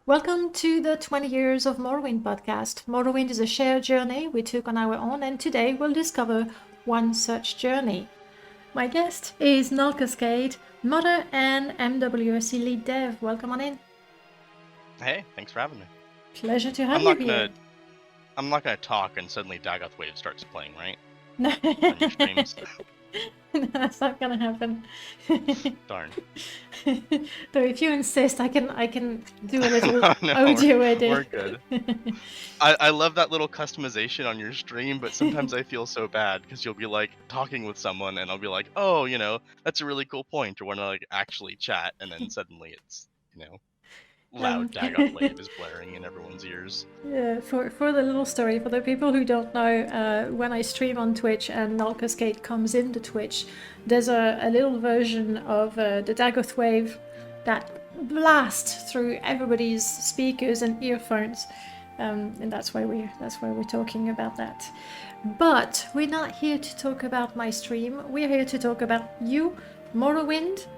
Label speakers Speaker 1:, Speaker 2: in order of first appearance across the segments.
Speaker 1: Welcome to the 20 Years of Morrowind podcast. Morrowind is a shared journey we took on our own, and today we'll discover one such journey. My guest is NullCascade, modder and MWSE lead dev. Welcome on in.
Speaker 2: Hey, thanks for having me.
Speaker 1: Pleasure to have
Speaker 2: I'm
Speaker 1: you
Speaker 2: not
Speaker 1: here.
Speaker 2: gonna I'm not gonna talk and suddenly Dagoth Wave starts playing, right?
Speaker 1: No,
Speaker 2: On your streams.
Speaker 1: that's not gonna happen.
Speaker 2: Darn.
Speaker 1: Though if you insist, I can do a little
Speaker 2: No,
Speaker 1: audio
Speaker 2: we're
Speaker 1: edit.
Speaker 2: good. I love that little customization on your stream, but sometimes I feel so bad because you'll be like talking with someone and I'll be like, oh, that's a really cool point, or want to like actually chat, and then suddenly it's, loud Dagoth Wave is blaring in everyone's ears.
Speaker 1: Yeah, for the little story, for the people who don't know, when I stream on Twitch and NullCascade comes into Twitch, there's a little version of the Dagoth Wave that blasts through everybody's speakers and earphones, and that's why we're talking about that. But we're not here to talk about my stream. We're here to talk about you, Morrowind,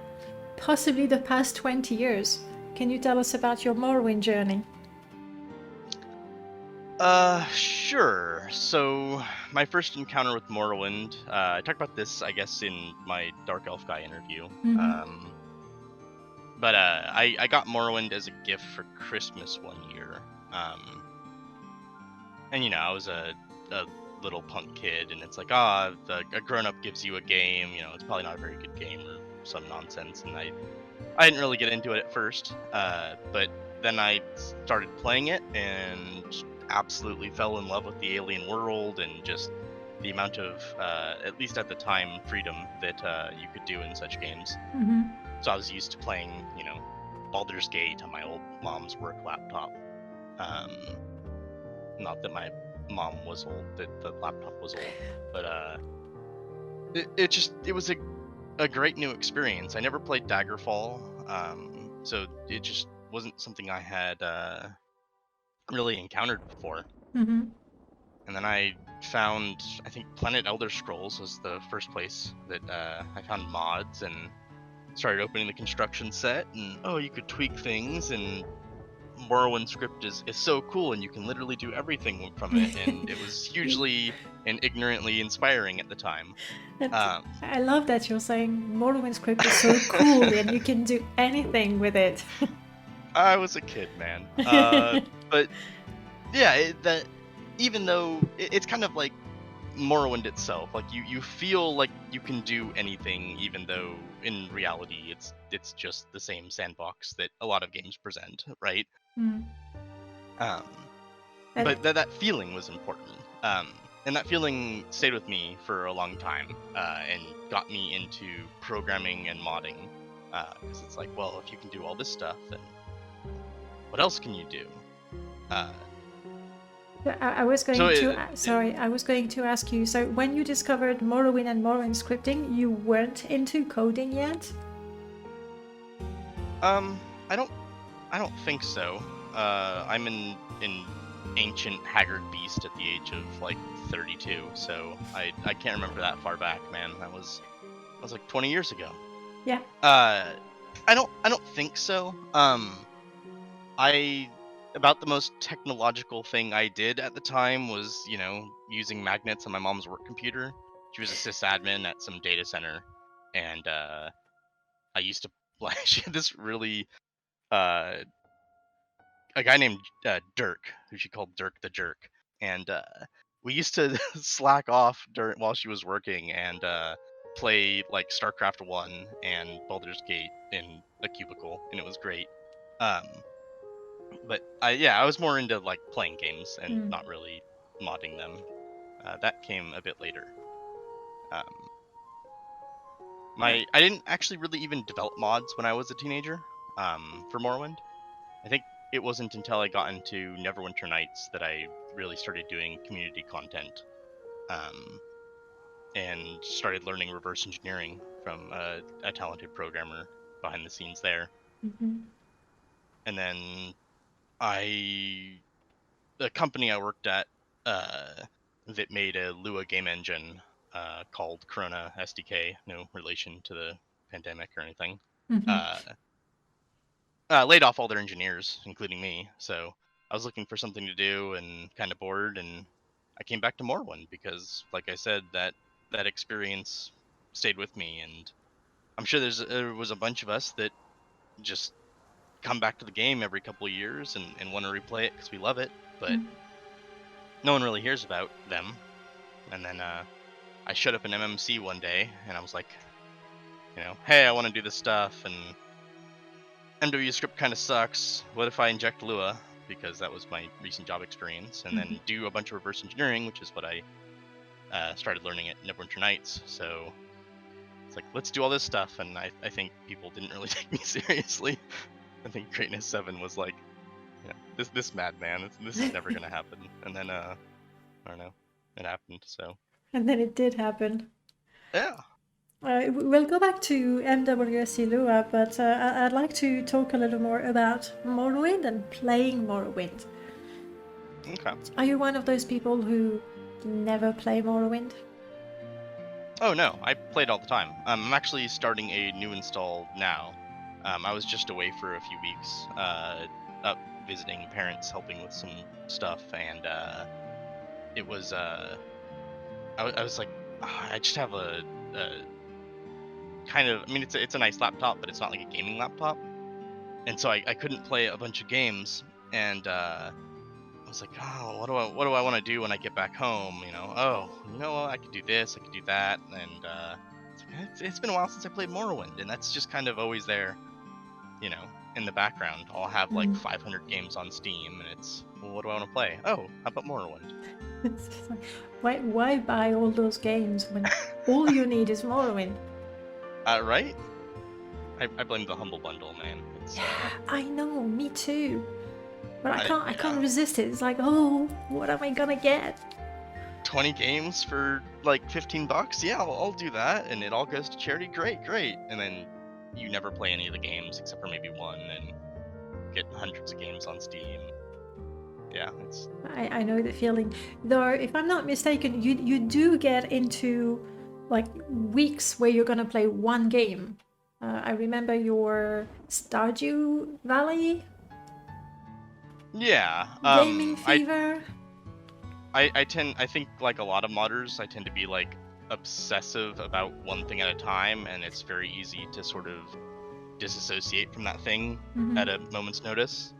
Speaker 1: possibly the past 20 years. Can you tell us about your Morrowind journey?
Speaker 2: Sure. So, my first encounter with Morrowind, I talked about this, I guess, in my Dark Elf guy interview. But I got Morrowind as a gift for Christmas one year. And I was a little punk kid, and it's like, a grown-up gives you a game, it's probably not a very good game or some nonsense, and I didn't really get into it at first, but then I started playing it and absolutely fell in love with the alien world and just the amount of, at least at the time, freedom that you could do in such games. So I was used to playing, Baldur's Gate on my old mom's work laptop. Not that my mom was old, that the laptop was old, but it was a great new experience. I never played Daggerfall, so it just wasn't something I had really encountered before. And then I found, I think Planet Elder Scrolls was the first place that I found mods and started opening the construction set, and you could tweak things, and Morrowind script is so cool, and you can literally do everything from it, and it was hugely and ignorantly inspiring at the time.
Speaker 1: I love that you're saying Morrowind script is so cool and you can do anything with it.
Speaker 2: I was a kid, man. But yeah, that even though it's kind of like Morrowind itself, like you feel like you can do anything, even though in reality it's just the same sandbox that a lot of games present, right? But that feeling was important, and that feeling stayed with me for a long time, and got me into programming and modding, because it's like, well, if you can do all this stuff, then what else can you do?
Speaker 1: I was going to ask you, so when you discovered Morrowind and Morrowind scripting, you weren't into coding yet?
Speaker 2: I don't think so. I'm an ancient haggard beast at the age of like 32, so I can't remember that far back, man. That was like 20 years ago.
Speaker 1: Yeah.
Speaker 2: I don't think so. About the most technological thing I did at the time was, using magnets on my mom's work computer. She was a sysadmin at some data center, and I used to she had this really a guy named Dirk, who she called Dirk the Jerk, and we used to slack off while she was working and play like StarCraft 1 and Baldur's Gate in a cubicle, and it was great. But I was more into like playing games and not really modding them. That came a bit later. I didn't actually really even develop mods when I was a teenager, for Morrowind. I think it wasn't until I got into Neverwinter Nights that I really started doing community content, and started learning reverse engineering from a talented programmer behind the scenes there. And then the company I worked at, that made a Lua game engine, called Corona SDK, no relation to the pandemic or anything. laid off all their engineers, including me. So I was looking for something to do and kind of bored, and I came back to Morrowind because, like I said, that experience stayed with me, and I'm sure there was a bunch of us that just come back to the game every couple of years and want to replay it because we love it, but no one really hears about them. And then I showed up in MMC one day, and I was like, hey, I want to do this stuff, and MW script kind of sucks. What if I inject Lua? Because that was my recent job experience, and then do a bunch of reverse engineering, which is what I started learning at Neverwinter Nights. So it's like, let's do all this stuff, and I think people didn't really take me seriously. I think Greatness 7 was like, this madman, this is never gonna happen. And then I don't know, it happened. So.
Speaker 1: And then it did happen.
Speaker 2: Yeah.
Speaker 1: We'll go back to MWSE Lua, but I'd like to talk a little more about Morrowind and playing Morrowind.
Speaker 2: Okay.
Speaker 1: Are you one of those people who never play Morrowind?
Speaker 2: Oh no, I play it all the time. I'm actually starting a new install now. I was just away for a few weeks, up visiting parents, helping with some stuff, and it was I was like, I just have a kind of, I mean, it's a nice laptop, but it's not like a gaming laptop, and so I couldn't play a bunch of games, and I was like, oh, what do I want to do when I get back home? I could do this, I could do that, and it's been a while since I played Morrowind, and that's just kind of always there, in the background. I'll have like 500 games on Steam, and it's, well, what do I want to play? Oh, how about Morrowind?
Speaker 1: It's like, why buy all those games when all you need is Morrowind?
Speaker 2: Right? I blame the Humble Bundle, man.
Speaker 1: I know, me too. But I can't resist it. It's like, oh, what am I gonna get?
Speaker 2: 20 games for like $15? Yeah, I'll do that, and it all goes to charity. Great. And then you never play any of the games except for maybe one, and get hundreds of games on Steam. Yeah, it's.
Speaker 1: I know the feeling. Though, if I'm not mistaken, you do get into like weeks where you're gonna play one game. I remember your Stardew Valley.
Speaker 2: Yeah.
Speaker 1: Gaming fever.
Speaker 2: I think like a lot of modders, I tend to be like obsessive about one thing at a time, and it's very easy to sort of disassociate from that thing at a moment's notice.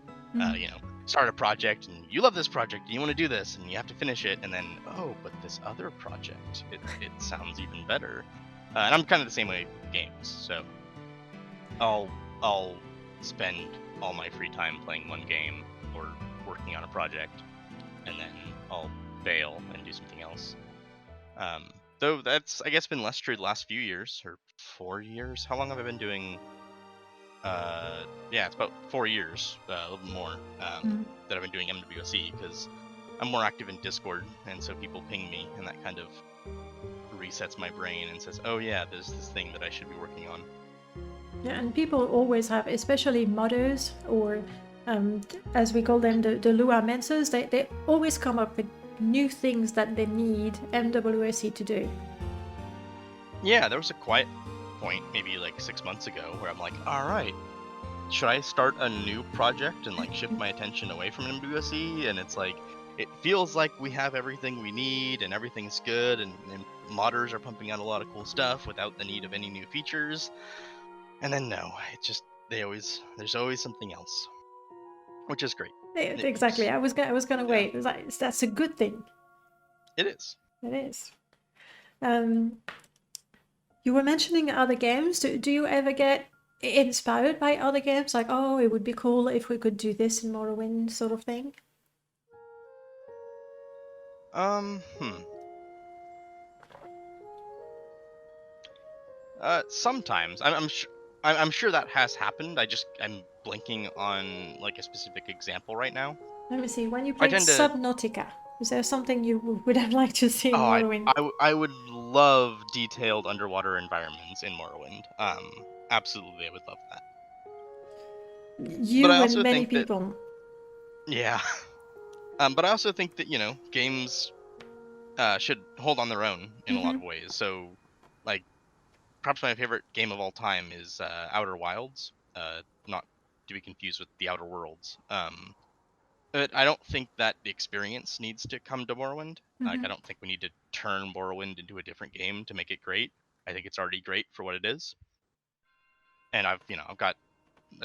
Speaker 2: Start a project, and you love this project, and you want to do this, and you have to finish it, and then, oh, but this other project, it sounds even better. And I'm kind of the same way with games, so I'll spend all my free time playing one game or working on a project, and then I'll bail and do something else. Though that's, I guess, been less true the last few years, or 4 years. How long have I been doing? Yeah, it's about 4 years, a little bit more, that I've been doing MWSE, because I'm more active in Discord, and so people ping me, and that kind of resets my brain and says, oh yeah, there's this thing that I should be working on.
Speaker 1: Yeah, and people always have, especially modders, or as we call them, the Lua Mensers, they always come up with new things that they need MWSE to do.
Speaker 2: Yeah, there was a quiet point maybe like 6 months ago where I'm like, all right, should I start a new project and like shift my attention away from MWSE? And it's like, it feels like we have everything we need and everything's good, and modders are pumping out a lot of cool stuff without the need of any new features. And then no, it just, there's always something else, which is great.
Speaker 1: Exactly. I was gonna wait. It was like, that's a good thing.
Speaker 2: It is.
Speaker 1: It is. You were mentioning other games. Do you ever get inspired by other games? Like, oh, it would be cool if we could do this in Morrowind, sort of thing?
Speaker 2: Sometimes. I'm sure that has happened. I'm blanking on like a specific example right now.
Speaker 1: Let me see. When you played Subnautica, is there something you would have liked to see in Morrowind?
Speaker 2: I would love detailed underwater environments in Morrowind. Absolutely, I would love that.
Speaker 1: You and many people.
Speaker 2: Yeah. But I also think that, games should hold on their own in a lot of ways. So, like, perhaps my favorite game of all time is Outer Wilds. Not to be confused with the Outer Worlds. But I don't think that the experience needs to come to Morrowind. Like, I don't think we need to turn Morrowind into a different game to make it great. I think it's already great for what it is. And I've got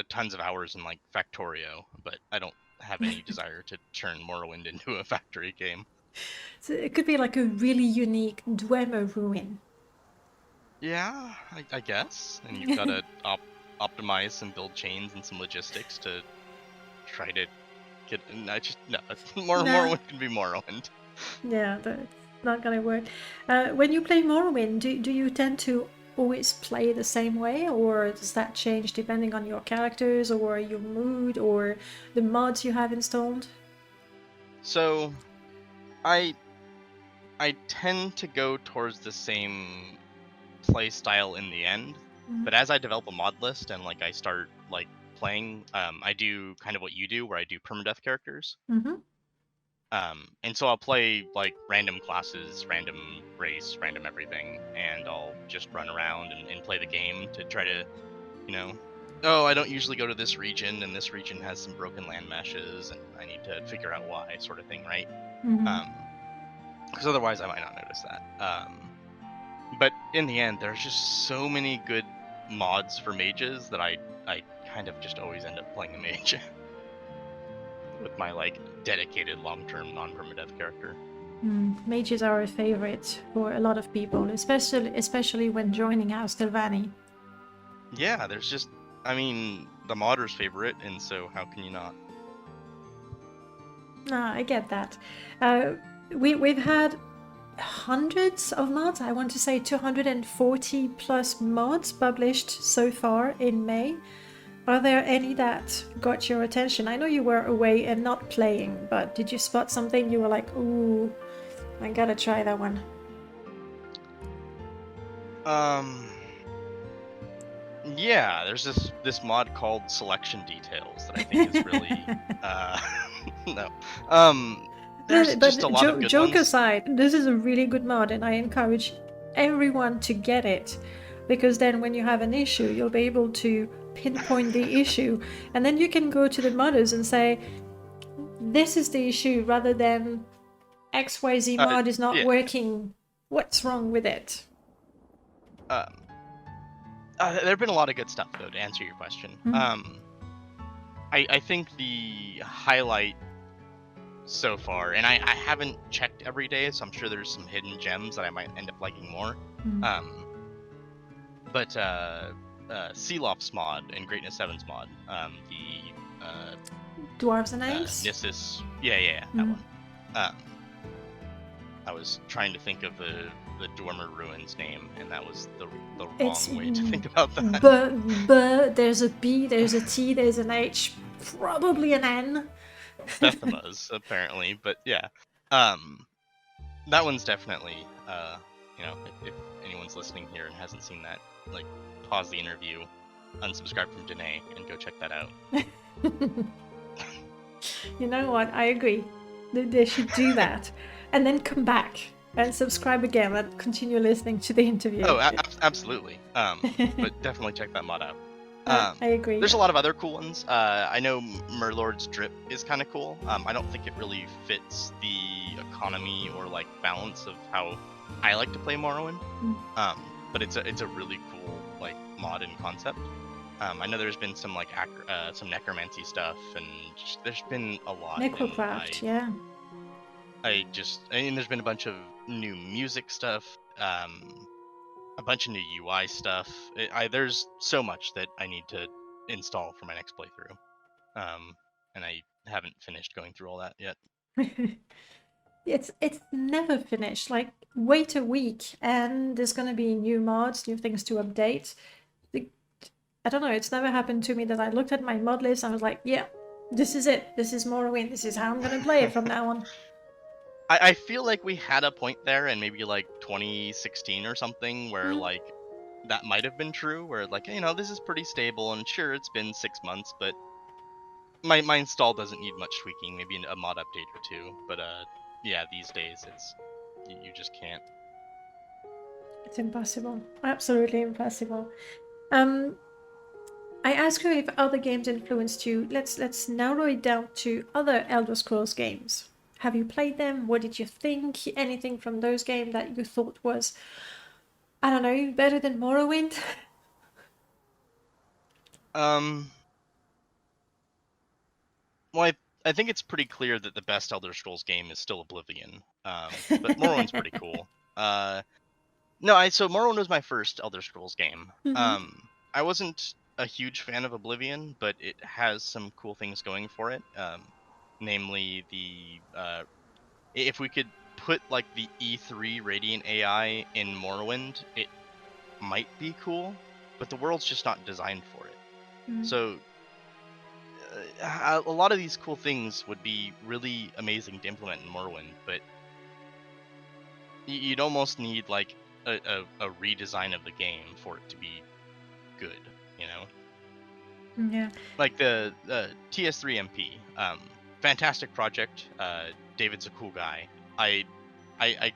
Speaker 2: tons of hours in like Factorio, but I don't have any desire to turn Morrowind into a factory game.
Speaker 1: So it could be like a really unique Dwemer ruin.
Speaker 2: Yeah, I guess. And you've got to optimize some build chains and some logistics to try to get. Morrowind can be Morrowind.
Speaker 1: Yeah, that's not gonna work. When you play Morrowind, do you tend to always play the same way, or does that change depending on your characters or your mood or the mods you have installed?
Speaker 2: So, I tend to go towards the same play style in the end, but as I develop a mod list and like I start like playing, I do kind of what you do, where I do permadeath characters. And so I'll play like random classes, random race, random everything, and I'll just run around and play the game to try to, oh, I don't usually go to this region, and this region has some broken land meshes, and I need to figure out why, sort of thing, right? Because otherwise I might not notice that. But in the end, there's just so many good mods for mages that I kind of just always end up playing a mage with my like dedicated long-term non-permadeath character.
Speaker 1: Mages are a favorite for a lot of people, especially when joining House Tilvani.
Speaker 2: Yeah, there's just, I mean, the modder's favorite, and so how can you not?
Speaker 1: No, I get that. We've had hundreds of mods. I want to say 240 plus mods published so far in May. Are there any that got your attention? I know you were away and not playing, but did you spot something you were like, ooh, I gotta try that one?
Speaker 2: Yeah, there's this mod called Selection Details that I think is really no. There's just a lot of good
Speaker 1: joke
Speaker 2: ones.
Speaker 1: aside, this is a really good mod, and I encourage everyone to get it, because then when you have an issue, you'll be able to pinpoint the issue, and then you can go to the modders and say, this is the issue, rather than XYZ mod is not working. What's wrong with it?
Speaker 2: There have been a lot of good stuff, though, to answer your question. I think the highlight so far, and I haven't checked every day, so I'm sure there's some hidden gems that I might end up liking more. But Sealoft's mod and Greatness 7's mod, the
Speaker 1: Dwarves and Eggs?
Speaker 2: Nissus, yeah, that one. I was trying to think of the Dwemer Ruins name, and that was the wrong way to think about that.
Speaker 1: But there's a B, there's a T, there's an H, probably an N.
Speaker 2: Bethema's, apparently, but yeah. That one's definitely, if anyone's listening here and hasn't seen that, like, pause the interview, unsubscribe from Danae, and go check that out.
Speaker 1: You know what? I agree. They should do that. And then come back and subscribe again and continue listening to the interview.
Speaker 2: Oh, absolutely. But definitely check that mod out.
Speaker 1: I agree.
Speaker 2: There's a lot of other cool ones. I know Murlord's Drip is kind of cool. I don't think it really fits the economy or like balance of how I like to play Morrowind. But it's a really cool like mod and concept. I know there's been some like some necromancy stuff, and there's been a lot.
Speaker 1: Necrocraft, yeah.
Speaker 2: There's been a bunch of new music stuff, a bunch of new UI stuff. There's so much that I need to install for my next playthrough, and I haven't finished going through all that yet.
Speaker 1: It's never finished. Like, wait a week, and there's gonna be new mods, new things to update. I don't know. It's never happened to me that I looked at my mod list and I was like, yeah, this is it. This is Morrowind. This is how I'm gonna play it from now on.
Speaker 2: I feel like we had a point there in maybe like 2016 or something where like that might have been true, where like, this is pretty stable, and sure, it's been 6 months, but my install doesn't need much tweaking, maybe a mod update or two. But yeah, these days you just can't.
Speaker 1: It's impossible. Absolutely impossible. I asked her if other games influenced you. Let's narrow it down to other Elder Scrolls games. Have you played them? What did you think? Anything from those games that you thought was, I don't know, better than Morrowind?
Speaker 2: Well, I think it's pretty clear that the best Elder Scrolls game is still Oblivion. But Morrowind's pretty cool. So Morrowind was my first Elder Scrolls game. I wasn't a huge fan of Oblivion, but it has some cool things going for it. Namely, if we could put like the E3 Radiant AI in Morrowind, it might be cool, but the world's just not designed for it. So a lot of these cool things would be really amazing to implement in Morrowind, but you'd almost need like a redesign of the game for it to be good, you know?
Speaker 1: Yeah.
Speaker 2: Like the TS3 MP, fantastic project. David's a cool guy. I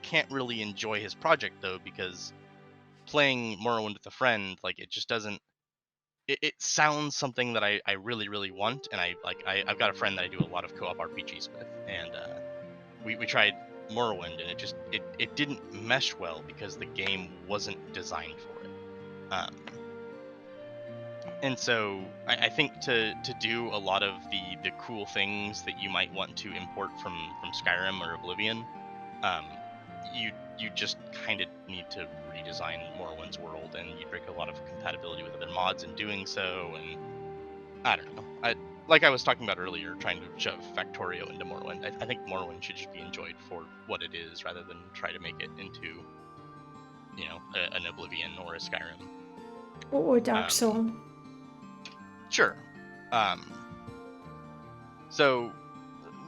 Speaker 2: can't really enjoy his project though, because playing Morrowind with a friend, like it just doesn't. It sounds something that I really really want, and I've got a friend that I do a lot of co-op RPGs with, and we tried Morrowind, and it didn't mesh well because the game wasn't designed for it. And so I think to do a lot of the cool things that you might want to import from Skyrim or Oblivion, you just kind of need to redesign Morrowind's world, and you break a lot of compatibility with other mods in doing so, and I don't know. Like I was talking about earlier, trying to shove Factorio into Morrowind. I think Morrowind should just be enjoyed for what it is, rather than try to make it into, you know, an Oblivion or a Skyrim.
Speaker 1: Or Dark Soul.
Speaker 2: Sure. So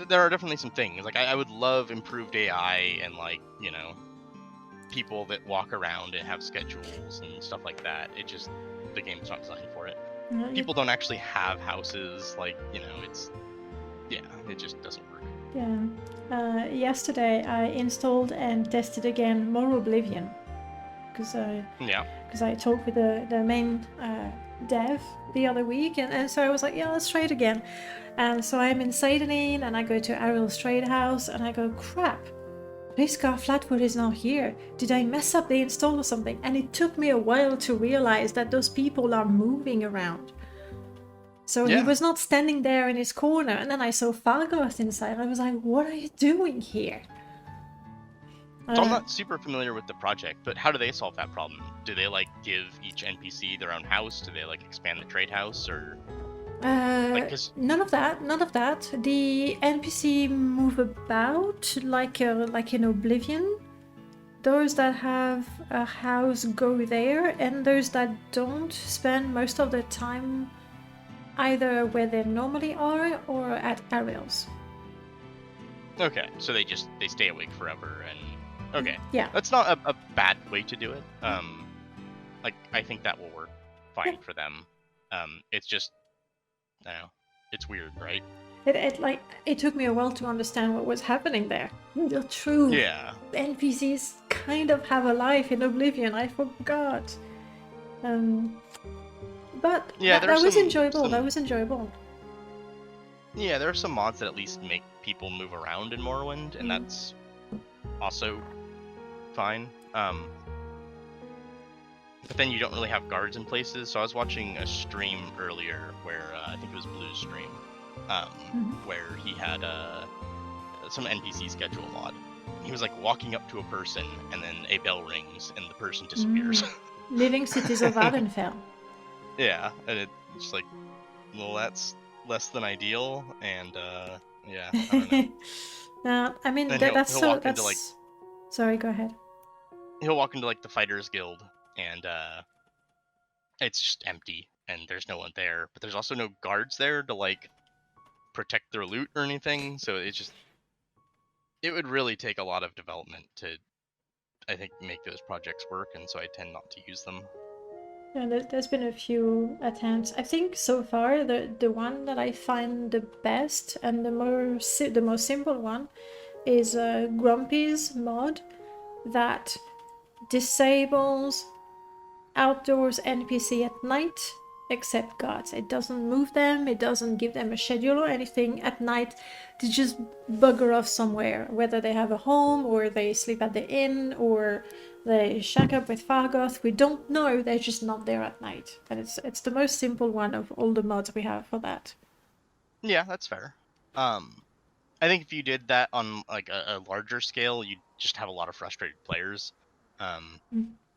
Speaker 2: there are definitely some things. Like I would love improved AI and, like, you know, people that walk around and have schedules and stuff like that. The game's not designed for it. People don't actually have houses, like, you know, it just doesn't work.
Speaker 1: Yeah. Yesterday I installed and tested again more Oblivion, because I talked with the main dev the other week, and so I was like, yeah, let's try it again. And so I'm in Seydonin, and I go to Ariel's trade house, and I go, crap, Riskar Flatwood is not here. Did I mess up the install or something? And it took me a while to realize that those people are moving around. So he was not standing there in his corner, and then I saw Fargoth inside, and I was like, what are you doing here?
Speaker 2: So I'm not super familiar with the project, but how do they solve that problem? Do they, like, give each NPC their own house? Do they, like, expand the trade house, or
Speaker 1: none of that. The NPC move about like in Oblivion. Those that have a house go there, and those that don't spend most of their time either where they normally are or at Ariel's.
Speaker 2: Okay, so they stay awake forever, and okay,
Speaker 1: yeah,
Speaker 2: that's not a bad way to do it. Like, I think that will work fine for them. It's just, I don't know, it's weird, right?
Speaker 1: It took me a while to understand what was happening there. The true NPCs kind of have a life in Oblivion. I forgot. But
Speaker 2: yeah,
Speaker 1: that was enjoyable. That was enjoyable.
Speaker 2: Yeah, there are some mods that at least make people move around in Morrowind, and that's also fine. But then you don't really have guards in places. So I was watching a stream earlier where I think it was Blue's stream, where he had some NPC schedule mod. He was like walking up to a person, and then a bell rings, and the person disappears.
Speaker 1: Living Cities of Ardenfell.
Speaker 2: Yeah, and it's like, well, that's less than ideal, and yeah, I don't know.
Speaker 1: No, I mean, that's Sorry, go ahead.
Speaker 2: He'll walk into, like, the Fighters Guild, and it's just empty, and there's no one there. But there's also no guards there to, like, protect their loot or anything, so it would really take a lot of development to, I think, make those projects work, and so I tend not to use them.
Speaker 1: Yeah, there's been a few attempts. I think so far the one that I find the best and the most simple one is Grumpy's mod that disables outdoors NPC at night accept gods. It doesn't move them, it doesn't give them a schedule or anything. At night, they just bugger off somewhere, whether they have a home or they sleep at the inn or they shack up with Fargoth. We don't know, they're just not there at night. And it's the most simple one of all the mods we have for that.
Speaker 2: Yeah, that's fair. I think if you did that on like a larger scale, you'd just have a lot of frustrated players.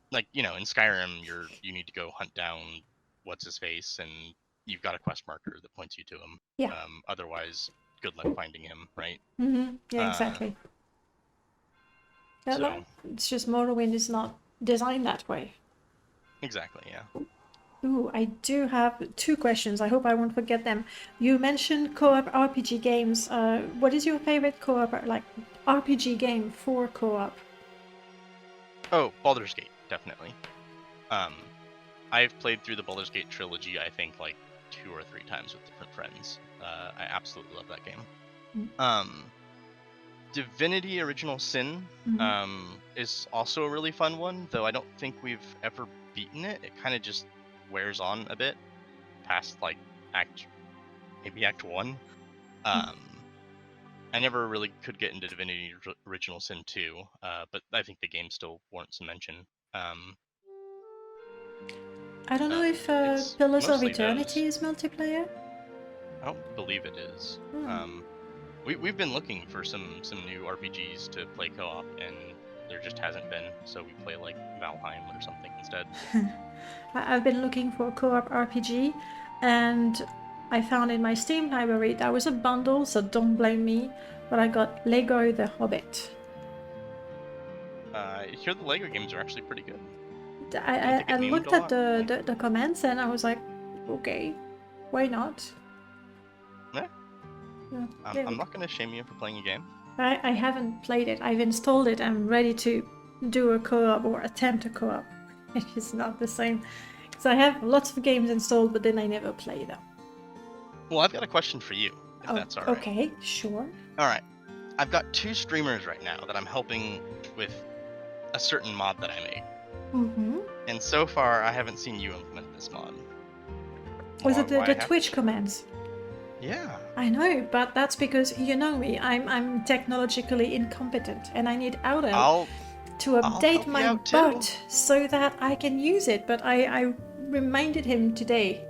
Speaker 2: Like, you know, in Skyrim, you need to go hunt down what's his face, and you've got a quest marker that points you to him.
Speaker 1: Yeah.
Speaker 2: Otherwise, good luck finding him, right?
Speaker 1: Yeah, exactly.
Speaker 2: So
Speaker 1: It's just Morrowind is not designed that way.
Speaker 2: exactly, yeah.
Speaker 1: Ooh, I do have 2 questions. I hope I won't forget them. You mentioned co-op RPG games. What is your favorite co-op, like RPG game for co-op?
Speaker 2: Oh, Baldur's Gate, definitely. I've played through the Baldur's Gate trilogy, I think, like 2 or 3 times with different friends. I absolutely love that game. Divinity Original Sin is also a really fun one, though I don't think we've ever beaten it. It kind of just wears on a bit past like act 1. I never really could get into Divinity Original Sin 2, but I think the game still warrants a mention.
Speaker 1: I don't know if
Speaker 2: It's
Speaker 1: Pillars of
Speaker 2: mostly
Speaker 1: Eternity
Speaker 2: those.
Speaker 1: is multiplayer.
Speaker 2: I don't believe it is. We've been looking for some new RPGs to play co-op, and there just hasn't been. So we play like Valheim or something instead.
Speaker 1: I've been looking for a co-op RPG, and I found in my Steam library that was a bundle, so don't blame me. But I got Lego The Hobbit.
Speaker 2: I hear the Lego games are actually pretty good.
Speaker 1: I looked at the comments and I was like, okay, why not?
Speaker 2: Yeah.
Speaker 1: Yeah,
Speaker 2: I'm not going to shame you for playing a game.
Speaker 1: I haven't played it. I've installed it. I'm ready to do a co-op or attempt a co-op. It is not the same. Because I have lots of games installed, but then I never play them.
Speaker 2: Well, I've got a question for you, if that's all right.
Speaker 1: Okay, sure.
Speaker 2: All right. I've got 2 streamers right now that I'm helping with a certain mod that I made. And so far, I haven't seen you implement this mod.
Speaker 1: Was it the Twitch commands?
Speaker 2: Yeah.
Speaker 1: I know, but that's because you know me. I'm technologically incompetent, and I need Auto to update my bot so that I can use it. But I reminded him today,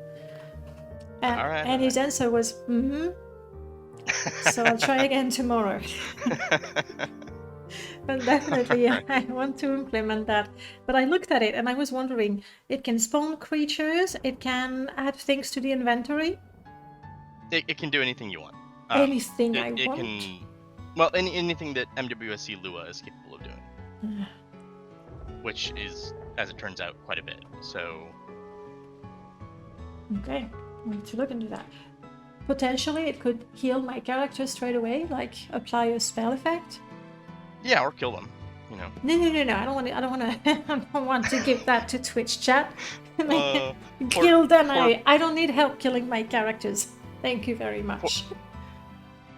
Speaker 1: and his answer was So I'll try again tomorrow. But definitely, I want to implement that. But I looked at it and I was wondering, it can spawn creatures, it can add things to the inventory.
Speaker 2: It can do anything you want.
Speaker 1: Anything I want?
Speaker 2: Well, anything that MWSE Lua is capable of doing. Which is, as it turns out, quite a bit. So...
Speaker 1: Okay, I need to look into that. Potentially, it could heal my character straight away, like apply a spell effect.
Speaker 2: Yeah, or kill them. You know.
Speaker 1: No. I don't want to give that to Twitch chat. Kill them. I don't need help killing my characters. Thank you very much.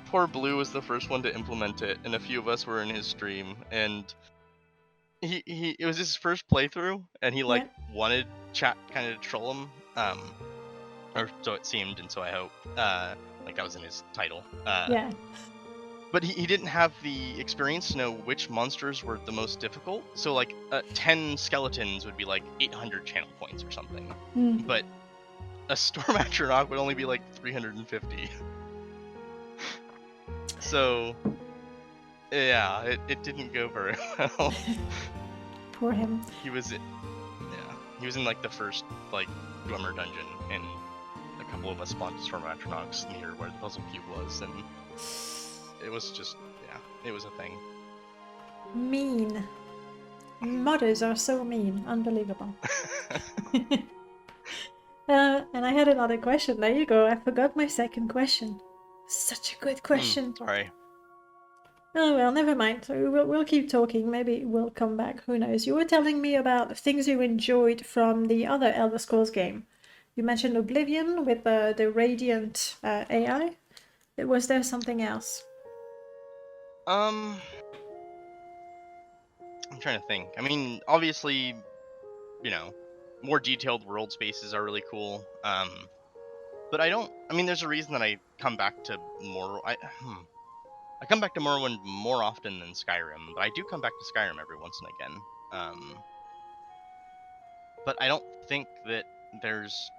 Speaker 2: Poor Blue was the first one to implement it, and a few of us were in his stream, and it was his first playthrough, and he wanted chat kind of to troll him. Or so it seemed, and so I hope. Like that was in his title.
Speaker 1: Yeah.
Speaker 2: But he didn't have the experience to know which monsters were the most difficult. So like 10 skeletons would be like 800 channel points or something. But a Storm Atronach would only be like 350. So yeah, it didn't go very well.
Speaker 1: Poor him.
Speaker 2: He was in like the first like Dwemer dungeon, and a couple of us spawned Storm Atronachs near where the puzzle cube was, and it was just, it was a thing.
Speaker 1: Mean. Modders are so mean. Unbelievable. And I had another question. There you go. I forgot my second question. Such a good question.
Speaker 2: Sorry.
Speaker 1: Oh well, never mind. We'll keep talking. Maybe we'll come back. Who knows? You were telling me about things you enjoyed from the other Elder Scrolls game. You mentioned Oblivion with the Radiant AI. Was there something else?
Speaker 2: I'm trying to think. I mean, obviously, you know, more detailed world spaces are really cool. But I don't. I mean, there's a reason that I come back to more. I come back to Morrowind more often than Skyrim, but I do come back to Skyrim every once and again. But I don't think that there's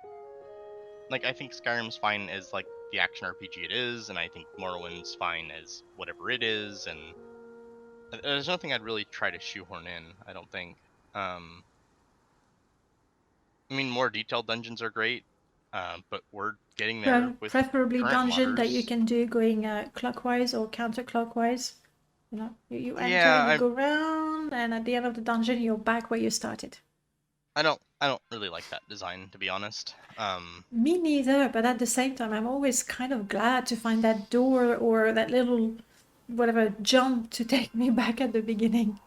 Speaker 2: like, I think Skyrim's fine as like the action RPG it is, and I think Morrowind's fine as whatever it is, and there's nothing I'd really try to shoehorn in. I don't think. Um, I mean, more detailed dungeons are great, but we're getting there with
Speaker 1: Preferably
Speaker 2: current
Speaker 1: dungeon that you
Speaker 2: modders.
Speaker 1: can do going clockwise or counterclockwise. You know, you enter,
Speaker 2: Yeah,
Speaker 1: you go round, and at the end of the dungeon, you're back where you started.
Speaker 2: I don't really like that design, to be honest.
Speaker 1: Me neither, but at the same time, I'm always kind of glad to find that door or that little, whatever, jump to take me back at the beginning.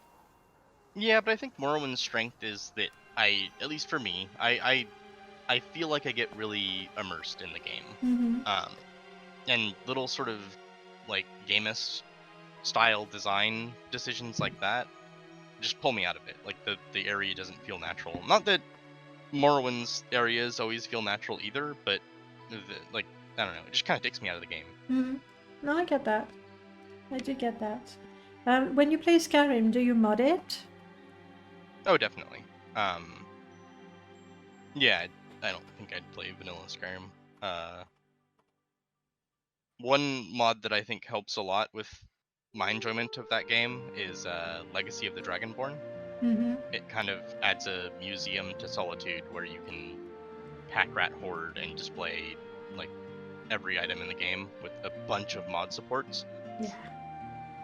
Speaker 2: Yeah, but I think Morrowind's strength is that at least for me, I feel like I get really immersed in the game.
Speaker 1: Mm-hmm.
Speaker 2: And little sort of like gamist style design decisions like that just pull me out of it. Like the area doesn't feel natural. Not that Morrowind's areas always feel natural either, but like, I don't know, it just kind of takes me out of the game.
Speaker 1: Mm-hmm. No, I get that. I do get that. When you play Skyrim, do you mod it?
Speaker 2: Oh, definitely. Yeah, I don't think I'd play vanilla Skyrim. One mod that I think helps a lot with my enjoyment of that game is Legacy of the Dragonborn.
Speaker 1: Mm-hmm.
Speaker 2: It kind of adds a museum to Solitude where you can pack rat hoard and display like every item in the game with a bunch of mod supports.
Speaker 1: Yeah.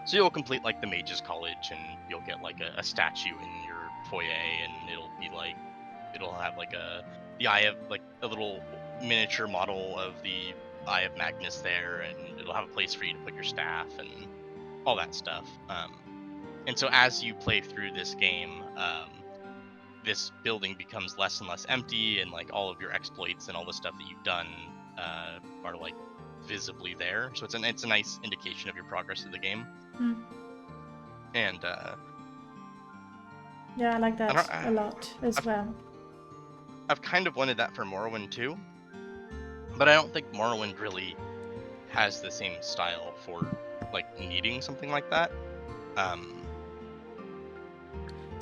Speaker 2: So you'll complete like the Mage's College and you'll get like a statue in your foyer, and it'll be like, it'll have like the eye of like a little miniature model of the Eye of Magnus there, and it'll have a place for you to put your staff and all that stuff. And so as you play through this game, this building becomes less and less empty, and like all of your exploits and all the stuff that you've done are like visibly there. So it's a nice indication of your progress through the game.
Speaker 1: Mm.
Speaker 2: And
Speaker 1: Yeah, I like that a lot as well.
Speaker 2: I've kind of wanted that for Morrowind too, but I don't think Morrowind really has the same style for like needing something like that.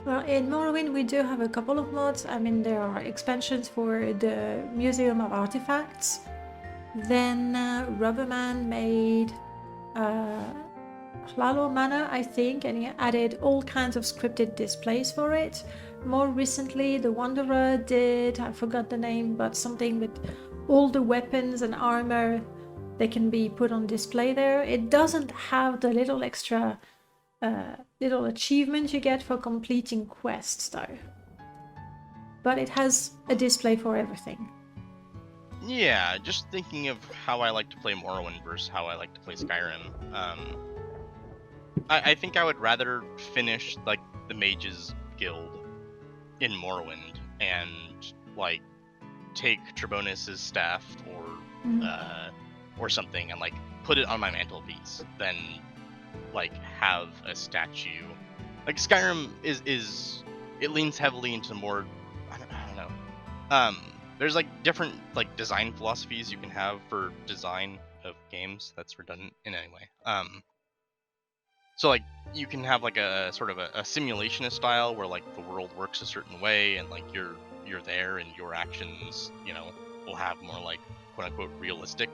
Speaker 1: Well, in Morrowind, we do have a couple of mods. I mean, there are expansions for the Museum of Artifacts. Then Rubberman made Hlalo Manor, I think, and he added all kinds of scripted displays for it. More recently, the Wanderer did, I forgot the name, but something with all the weapons and armor, they can be put on display there. It doesn't have the little extra little achievement you get for completing quests though, but it has a display for everything.
Speaker 2: Yeah, just thinking of how I like to play Morrowind versus how I like to play Skyrim. I think I would rather finish like the Mages Guild in Morrowind and like take Trebonus's staff or something and like put it on my mantelpiece than like have a statue. Like Skyrim is it leans heavily into more I don't know. There's like different like design philosophies you can have for design of games. That's redundant in any way. So like you can have like a sort of a simulationist style where like the world works a certain way and like you're there and your actions, you know, will have more like quote unquote realistic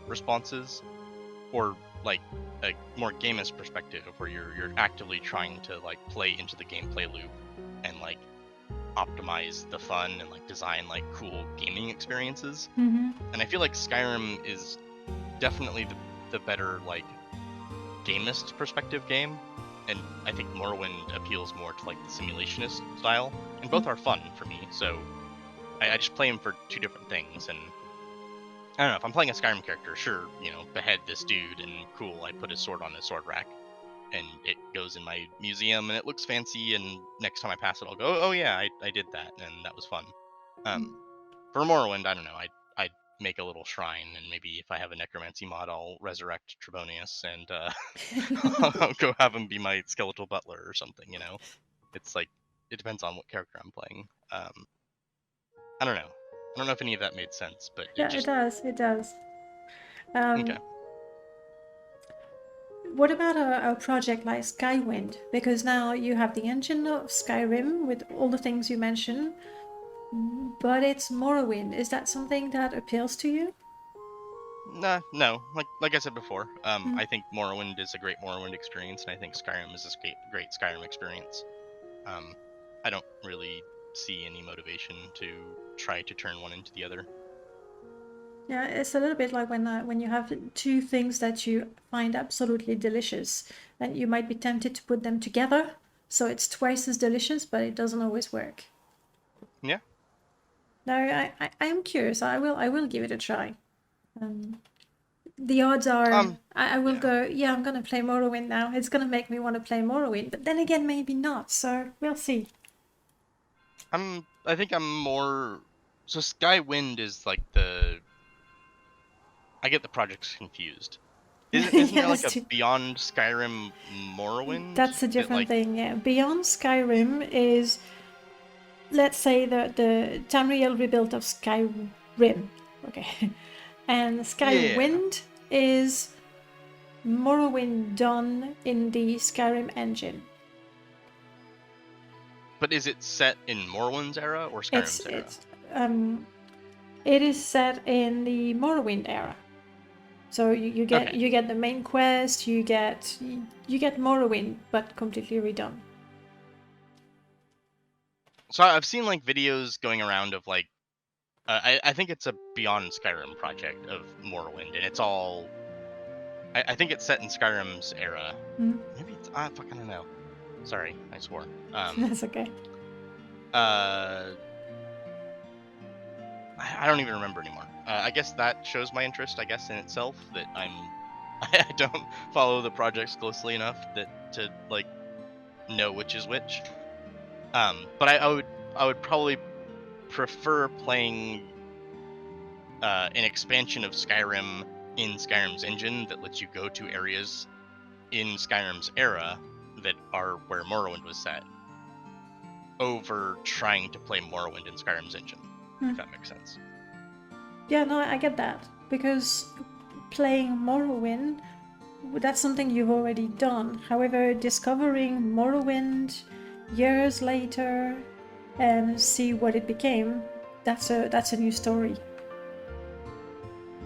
Speaker 2: responses, or like a more gamist perspective where you're actively trying to like play into the gameplay loop and like optimize the fun and like design like cool gaming experiences. And I feel like Skyrim is definitely the better like gamist perspective game, and I think Morrowind appeals more to like the simulationist style, and both are fun for me. So I just play them for two different things. And I don't know, if I'm playing a Skyrim character, sure, you know, behead this dude and cool, I put his sword on his sword rack and it goes in my museum and it looks fancy, and next time I pass it I'll go, oh yeah, I did that and that was fun. For Morrowind, I don't know, I'd make a little shrine, and maybe if I have a necromancy mod I'll resurrect Trebonius and I'll go have him be my skeletal butler or something, you know? It's like it depends on what character I'm playing. I don't know. I don't know if any of that made sense, but it
Speaker 1: Yeah, it
Speaker 2: just
Speaker 1: does. It does.
Speaker 2: okay.
Speaker 1: What about a project like Skywind? Because now you have the engine of Skyrim with all the things you mentioned, but it's Morrowind. Is that something that appeals to you?
Speaker 2: Nah, no. Like I said before,
Speaker 1: Mm.
Speaker 2: I think Morrowind is a great Morrowind experience, and I think Skyrim is a great Skyrim experience. I don't really see any motivation to try to turn one into the other.
Speaker 1: Yeah, it's a little bit like when you have two things that you find absolutely delicious, and you might be tempted to put them together, so it's twice as delicious, but it doesn't always work.
Speaker 2: Yeah.
Speaker 1: No, I am curious. I will give it a try. Um, the odds are I will
Speaker 2: Yeah.
Speaker 1: go, yeah, I'm gonna play Morrowind now. It's gonna make me want to play Morrowind, but then again, maybe not. So we'll see.
Speaker 2: I think I'm more. So Skywind is like the. I get the projects confused. Isn't there like
Speaker 1: Yes,
Speaker 2: a Beyond Skyrim Morrowind
Speaker 1: that's a
Speaker 2: that
Speaker 1: different
Speaker 2: like?
Speaker 1: thing. Yeah, Beyond Skyrim is, let's say, the Tamriel rebuild of Skyrim. Okay, and
Speaker 2: Yeah.
Speaker 1: Skywind is Morrowind done in the Skyrim engine.
Speaker 2: But is it set in Morrowind's era or Skyrim's era?
Speaker 1: It is set in the Morrowind era. So you get the main quest, you get Morrowind, but completely redone.
Speaker 2: So I've seen like videos going around of like I think it's a Beyond Skyrim project of Morrowind, and it's all. I think it's set in Skyrim's era. Maybe it's I fucking don't know. Sorry, I swore.
Speaker 1: That's okay.
Speaker 2: I don't even remember anymore. I guess that shows my interest. I guess in itself that I don't follow the projects closely enough to like know which is which. But I would probably prefer playing an expansion of Skyrim in Skyrim's engine that lets you go to areas in Skyrim's era that are where Morrowind was set, over trying to play Morrowind in Skyrim's engine, if that makes sense.
Speaker 1: Yeah, no, I get that. Because playing Morrowind, that's something you've already done. However, discovering Morrowind years later and see what it became, that's a new story.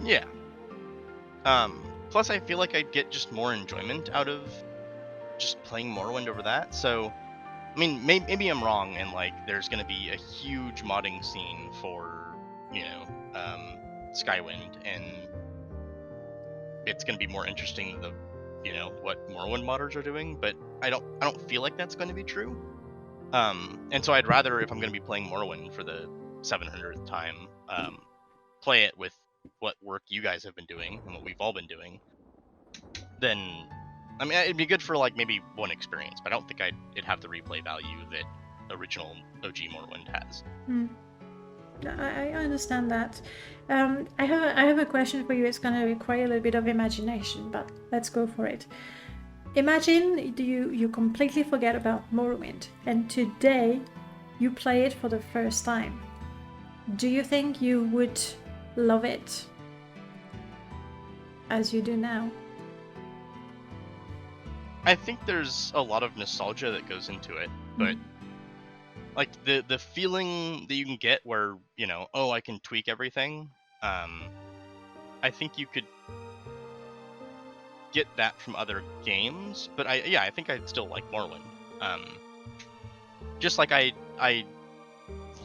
Speaker 2: Yeah. Plus I feel like I'd get just more enjoyment out of just playing Morrowind over that. So, I mean, maybe I'm wrong, and like there's gonna be a huge modding scene for, Skywind, and it's gonna be more interesting than what Morrowind modders are doing. But I don't feel like that's going to be true. And so I'd rather, if I'm going to be playing Morrowind for the 700th time, play it with what work you guys have been doing and what we've all been doing. Then, I mean, it'd be good for like maybe one experience, but I don't think it'd have the replay value that original OG Morrowind has.
Speaker 1: I understand that. I have a question for you. It's going to require a little bit of imagination, but let's go for it. Imagine you completely forget about Morrowind, and today you play it for the first time. Do you think you would love it as you do now?
Speaker 2: I think there's a lot of nostalgia that goes into it, but like the feeling that you can get where, I can tweak everything, I think you could get that from other games, but I think I'd still like Morrowind. Just like I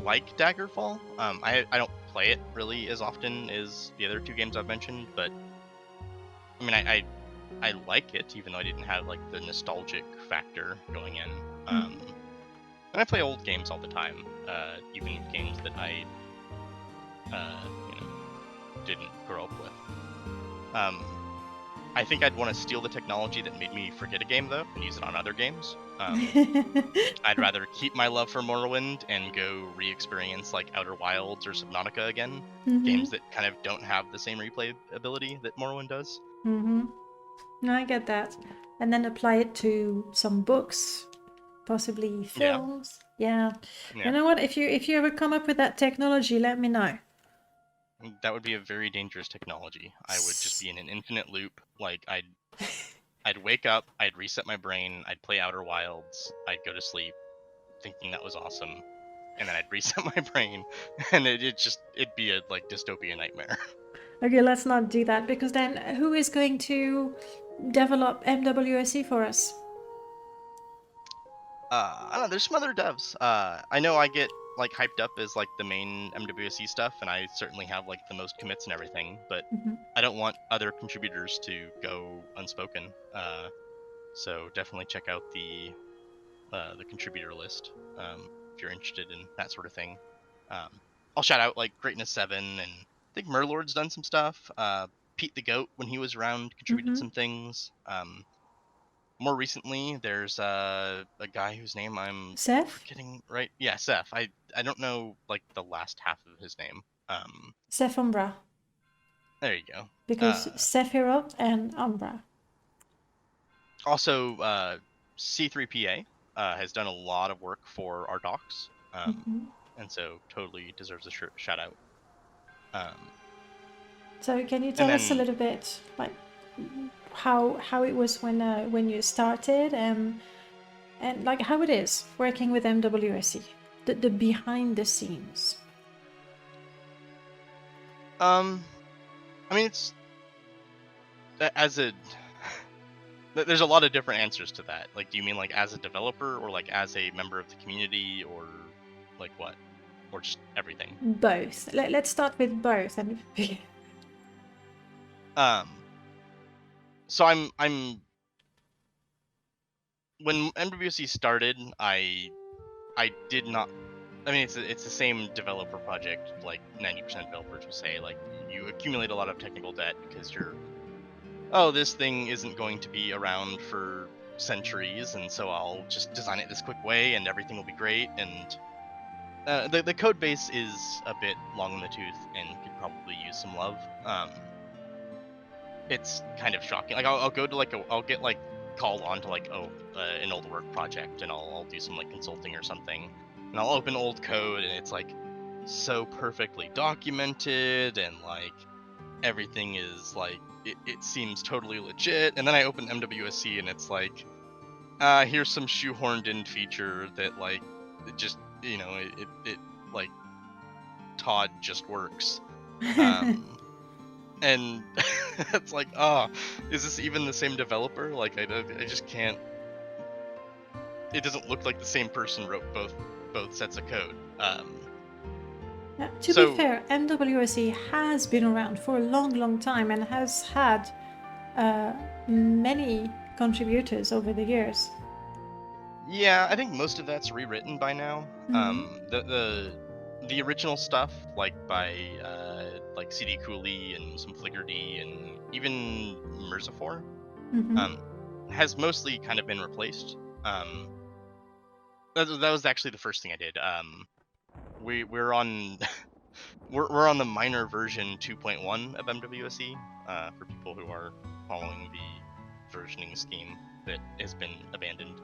Speaker 2: like Daggerfall. I don't play it really as often as the other two games I've mentioned, but I mean I like it, even though I didn't have like the nostalgic factor going in. And I play old games all the time, even games that I didn't grow up with. I think I'd want to steal the technology that made me forget a game, though, and use it on other games. I'd rather keep my love for Morrowind and go re-experience like Outer Wilds or Subnautica again, games that kind of don't have the same replay ability that Morrowind does.
Speaker 1: No, I get that. And then apply it to some books, possibly films. Yeah.
Speaker 2: Yeah.
Speaker 1: You know what? If you ever come up with that technology, let me know.
Speaker 2: That would be a very dangerous technology. I would just be in an infinite loop. Like I'd wake up, I'd reset my brain, I'd play Outer Wilds, I'd go to sleep, thinking that was awesome, and then I'd reset my brain, and it'd be a like dystopian nightmare.
Speaker 1: Okay, let's not do that, because then who is going to develop MWSE for us?
Speaker 2: I don't know. There's some other devs. I know I get like hyped up as like the main MWSE stuff, and I certainly have like the most commits and everything. But
Speaker 1: Mhm.
Speaker 2: I don't want other contributors to go unspoken. So definitely check out the contributor list if you're interested in that sort of thing. I'll shout out like Greatness 7, and I think Murlord's done some stuff. Pete the Goat, when he was around, contributed
Speaker 1: Mhm.
Speaker 2: some things. More recently, there's a guy whose name I'm
Speaker 1: Seth?
Speaker 2: forgetting. Right? Yeah, Seth. I don't know like the last half of his name.
Speaker 1: Seth Umbra.
Speaker 2: There you go.
Speaker 1: Because Sephiroth and Umbra.
Speaker 2: Also, C3PA has done a lot of work for our docs,
Speaker 1: Mhm.
Speaker 2: and so totally deserves a shout out.
Speaker 1: So can you
Speaker 2: And
Speaker 1: tell us a
Speaker 2: then
Speaker 1: little bit, like, how it was when you started, and like how it is working with MWSE, the behind the scenes.
Speaker 2: I mean, it's as a there's a lot of different answers to that. Like, do you mean like as a developer, or like as a member of the community, or like what, or just everything?
Speaker 1: Both. Let's start with both. And
Speaker 2: Um, so I'm when MWC started, I did not. I mean, it's the same developer project. Like 90% developers will say, like you accumulate a lot of technical debt because this thing isn't going to be around for centuries, and so I'll just design it this quick way, and everything will be great. And the code base is a bit long in the tooth and could probably use some love. It's kind of shocking. Like I'll go to I'll get like called on to like an old work project, and I'll do some like consulting or something, and I'll open old code, and it's like so perfectly documented, and like everything is like it seems totally legit. And then I open MWSC, and it's like here's some shoehorned in feature that like it just it like Todd just works. And it's like, is this even the same developer? Like, I just can't. It doesn't look like the same person wrote both sets of code.
Speaker 1: to be fair, MWSE has been around for a long time and has had many contributors over the years.
Speaker 2: Yeah, I think most of that's rewritten by now. The original stuff, like by like CD Cooley and some Flickr and even Merzifor, has mostly kind of been replaced. That was actually the first thing I did. We're on we're on the minor version 2.1 of MWSE for people who are following the versioning scheme that has been abandoned.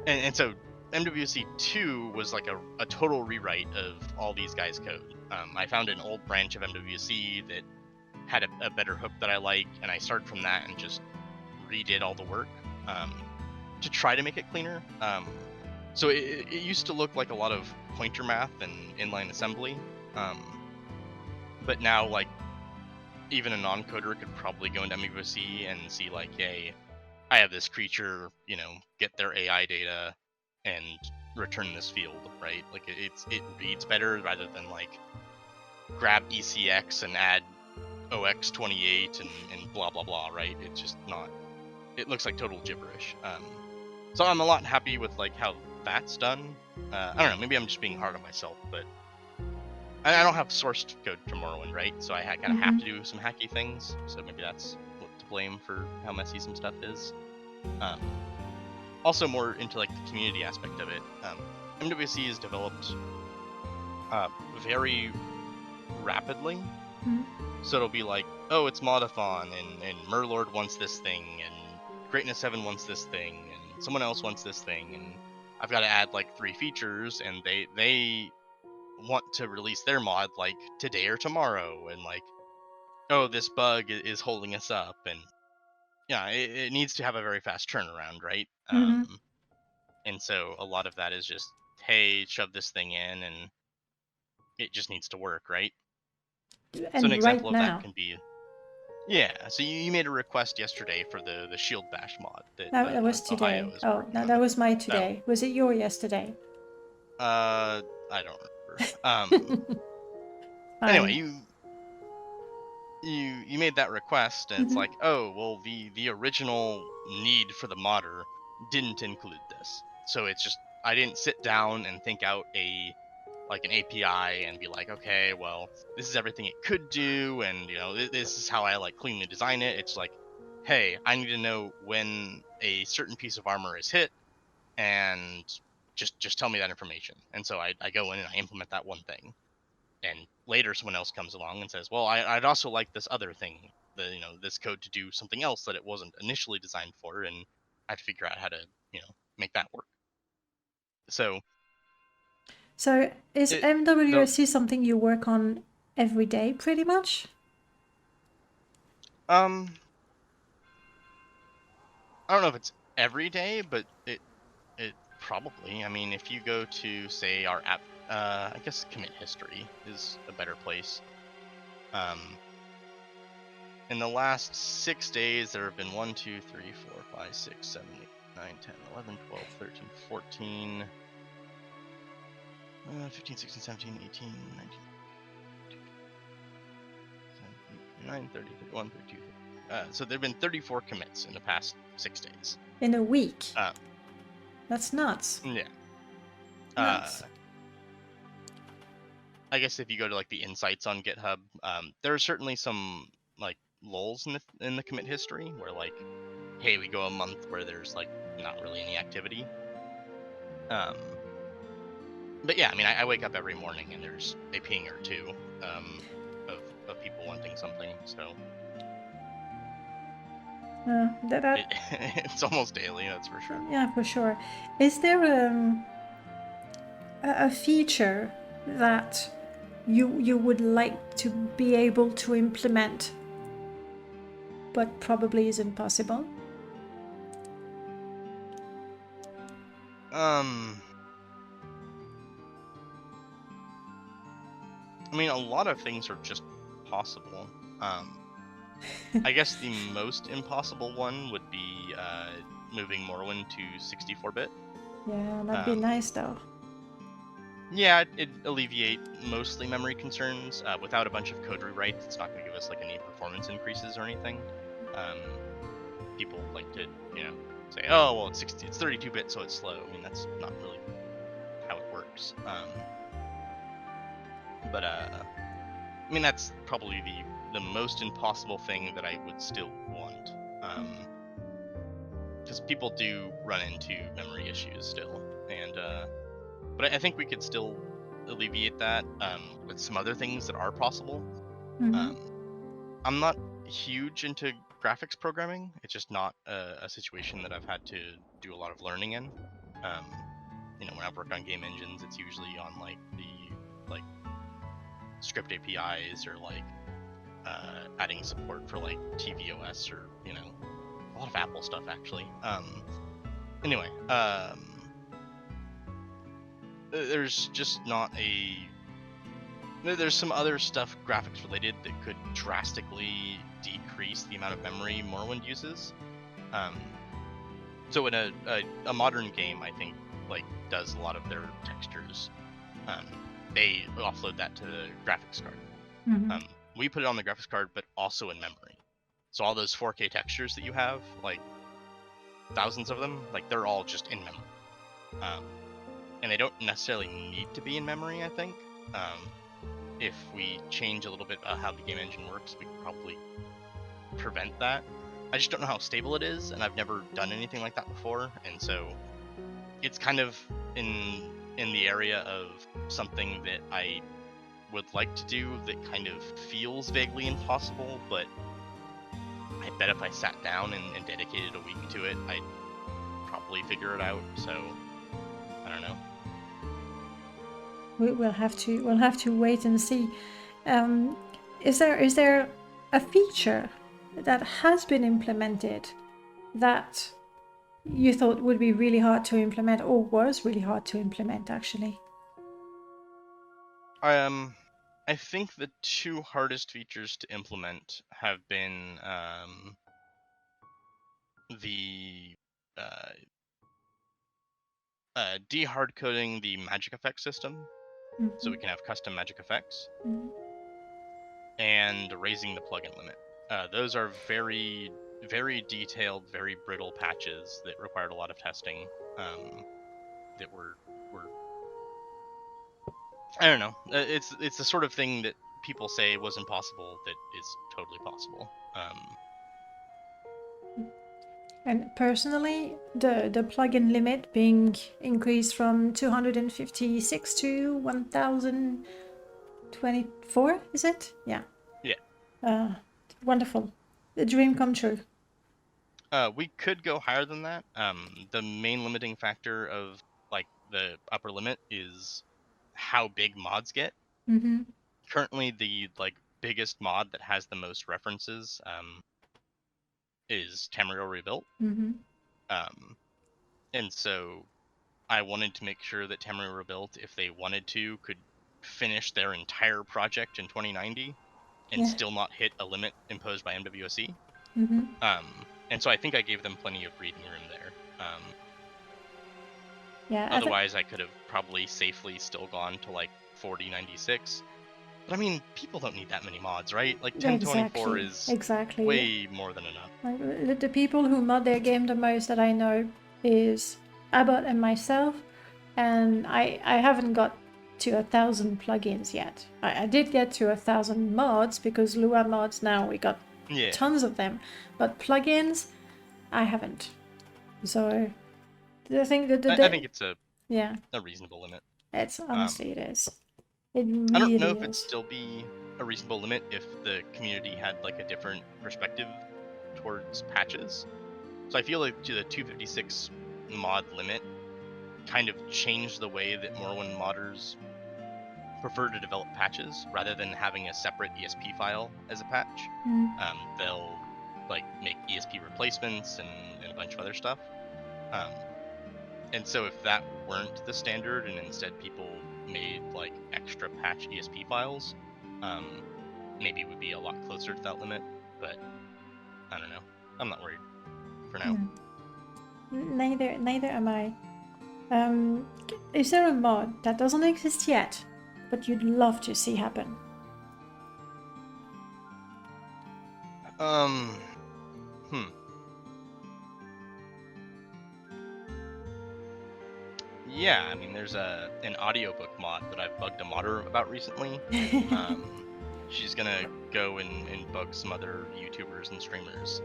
Speaker 2: And so MWSE 2 was like a total rewrite of all these guys' code. I found an old branch of MWSE that had a better hook that I like, and I started from that and just redid all the work to try to make it cleaner. So it used to look like a lot of pointer math and inline assembly, but now like even a non-coder could probably go into MWSE and see like, hey, I have this creature, get their AI data and return this field, right? Like it reads better rather than like grab ECX and add OX28 and blah blah blah, right? It's just not. It looks like total gibberish. So I'm a lot happy with like how that's done. I don't know, maybe I'm just being hard on myself, but I don't have sourced code from Morrowind, right? So I kind of have to do some hacky things. So maybe that's to blame for how messy some stuff is. Also, more into like the community aspect of it. MWC is developed very rapidly. So it'll be like, oh, it's Modathon, and Murlord wants this thing, and Greatness 7 wants this thing, and someone else wants this thing, and I've got to add like 3 features, and they want to release their mod like today or tomorrow, and like, oh, this bug is holding us up, and yeah, it needs to have a very fast turnaround, right?
Speaker 1: Mm-hmm.
Speaker 2: And so a lot of that is just, hey, shove this thing in, and it just needs to work, right? So an
Speaker 1: And
Speaker 2: example
Speaker 1: right
Speaker 2: of that
Speaker 1: now.
Speaker 2: can be, yeah. So you made a request yesterday for the Shield Bash mod that
Speaker 1: That was
Speaker 2: Ohio
Speaker 1: today.
Speaker 2: is
Speaker 1: Oh,
Speaker 2: working
Speaker 1: no,
Speaker 2: on.
Speaker 1: that was my
Speaker 2: Oh,
Speaker 1: today. Was it your yesterday?
Speaker 2: I don't remember. Anyway,
Speaker 1: Fine.
Speaker 2: you made that request, and it's
Speaker 1: Mm-hmm.
Speaker 2: like, oh, well, the original need for the modder didn't include this, so it's just, I didn't sit down and think out an API and be like, okay, well, this is everything it could do, and this is how I like cleanly design it. It's like, hey, I need to know when a certain piece of armor is hit, and just tell me that information. And so I go in and I implement that one thing, and later someone else comes along and says, well, I'd also like this other thing, this code to do something else that it wasn't initially designed for, and I have to figure out how to make that work. So
Speaker 1: So is
Speaker 2: it the
Speaker 1: MWSE something you work on every day, pretty much?
Speaker 2: um I don't know if it's every day, but it probably. I mean, if you go to, say, our app, I guess commit history is a better place. Um, in the last 6 days, there have been 1, 2, 3, 4, 5, 6, 7, 8, 9, 10, 11, 12, 13, 14, 15, 16, 17, 18, 19, 9, 30, 31, 32. So there have been 34 commits in the past 6 days.
Speaker 1: In a week?
Speaker 2: Uh,
Speaker 1: That's nuts.
Speaker 2: yeah.
Speaker 1: Nuts.
Speaker 2: I guess if you go to like the insights on GitHub, there are certainly some like lulls in the commit history where like, hey, we go a month where there's like not really any activity. But yeah, I mean, I wake up every morning and there's a ping or two of people wanting something, so it's almost daily, that's for sure.
Speaker 1: Yeah, for sure. Is there a feature that you would like to be able to implement, but probably isn't possible?
Speaker 2: I mean, a lot of things are just possible. I guess the most impossible one would be moving Morrowind to 64-bit.
Speaker 1: Yeah, that'd be nice though.
Speaker 2: Yeah, it'd alleviate mostly memory concerns. Without a bunch of code rewrites, it's not going to give us like any performance increases or anything. People like to, say, oh, well, it's 32-bit, so it's slow. I mean, that's not really how it works. But I mean, that's probably the most impossible thing that I would still want. Because people do run into memory issues still, and but I think we could still alleviate that with some other things that are possible.
Speaker 1: Mm-hmm.
Speaker 2: I'm not huge into graphics programming. It's just not a situation that I've had to do a lot of learning in. When I've worked on game engines, it's usually on like the script APIs or like adding support for like tvOS or a lot of Apple stuff actually. Anyway, there's just not there's some other stuff graphics related that could drastically decrease the amount of memory Morrowind uses. So in a modern game, I think like does a lot of their textures. They offload that to the graphics card.
Speaker 1: Mm-hmm.
Speaker 2: We put it on the graphics card, but also in memory. So all those 4K textures that you have, like thousands of them, like they're all just in memory. And they don't necessarily need to be in memory, I think. If we change a little bit how the game engine works, we can probably prevent that. I just don't know how stable it is, and I've never done anything like that before, and so it's kind of in the area of something that I would like to do that kind of feels vaguely impossible, but I bet if I sat down and dedicated a week to it, I'd probably figure it out. So don't know.
Speaker 1: We'll have to wait and see. Is there a feature that has been implemented that you thought would be really hard to implement, or was really hard to implement actually?
Speaker 2: I think the two hardest features to implement have been the de-hard coding the magic effect system, so we can have custom magic effects, and raising the plugin limit. Those are very, very detailed, very brittle patches that required a lot of testing. That were I don't know. It's the sort of thing that people say was impossible that is totally possible.
Speaker 1: And personally, the plugin limit being increased from 256 to 1024, is it? Yeah.
Speaker 2: Yeah.
Speaker 1: Wonderful. The dream come true.
Speaker 2: We could go higher than that. The main limiting factor of like the upper limit is how big mods get.
Speaker 1: Mm-hmm.
Speaker 2: Currently, the like biggest mod that has the most references is Tamriel Rebuilt.
Speaker 1: Mm-hmm.
Speaker 2: And so I wanted to make sure that Tamriel Rebuilt, if they wanted to, could finish their entire project in 2090 and still not hit a limit imposed by MWSE.
Speaker 1: Mm-hmm.
Speaker 2: And so I think I gave them plenty of breathing room there.
Speaker 1: Yeah.
Speaker 2: Otherwise, I could have probably safely still gone to like 4096. But I mean, people don't need that many mods, right? Like 1024 is way more than enough.
Speaker 1: Like, the people who mod their game the most that I know is Abbott and myself, and I haven't got to 1,000 plugins yet. I did get to 1,000 mods because Lua mods now we got tons of them, but plugins I haven't. So I think that
Speaker 2: I think it's a reasonable limit.
Speaker 1: It's honestly it is. It really
Speaker 2: I don't know if
Speaker 1: is.
Speaker 2: it'd still be a reasonable limit if the community had like a different perspective towards patches. So I feel like the 256 mod limit kind of changed the way that Morrowind modders prefer to develop patches rather than having a separate ESP file as a patch. They'll like make ESP replacements and a bunch of other stuff. And so if that weren't the standard and instead people made like extra patch ESP files, maybe it would be a lot closer to that limit, but I don't know. I'm not worried for now.
Speaker 1: Neither am I. Is there a mod that doesn't exist yet, but you'd love to see happen?
Speaker 2: Yeah, I mean, there's an audiobook mod that I've bugged a modder about recently. She's gonna go and bug some other YouTubers and streamers.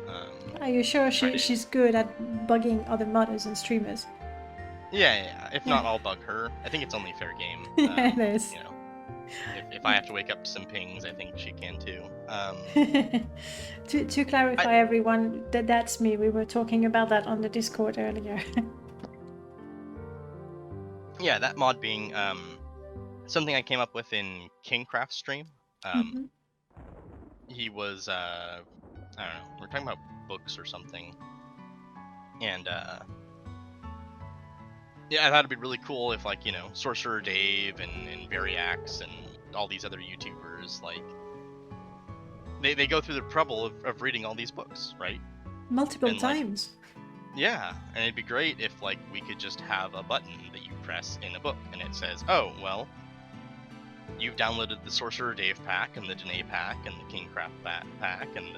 Speaker 1: Are you sure she's good at bugging other modders and streamers?
Speaker 2: Yeah. If not, I'll bug her. I think it's only fair game.
Speaker 1: It is.
Speaker 2: You know, if I have to wake up some pings, I think she can too.
Speaker 1: To clarify, everyone, that's me. We were talking about that on the Discord earlier.
Speaker 2: Yeah, that mod being something I came up with in Kingcraft's stream. He was I don't know, we're talking about books or something, and yeah, I thought it'd be really cool if, like, you know, Sorcerer Dave and Variax and all these other YouTubers, like, they go through the trouble of reading all these books, right?
Speaker 1: Multiple times.
Speaker 2: Yeah, and it'd be great if, like, we could just have a button that you press in a book and it says, oh, well, you've downloaded the Sorcerer Dave pack and the Danae pack and the Kingcraft pack and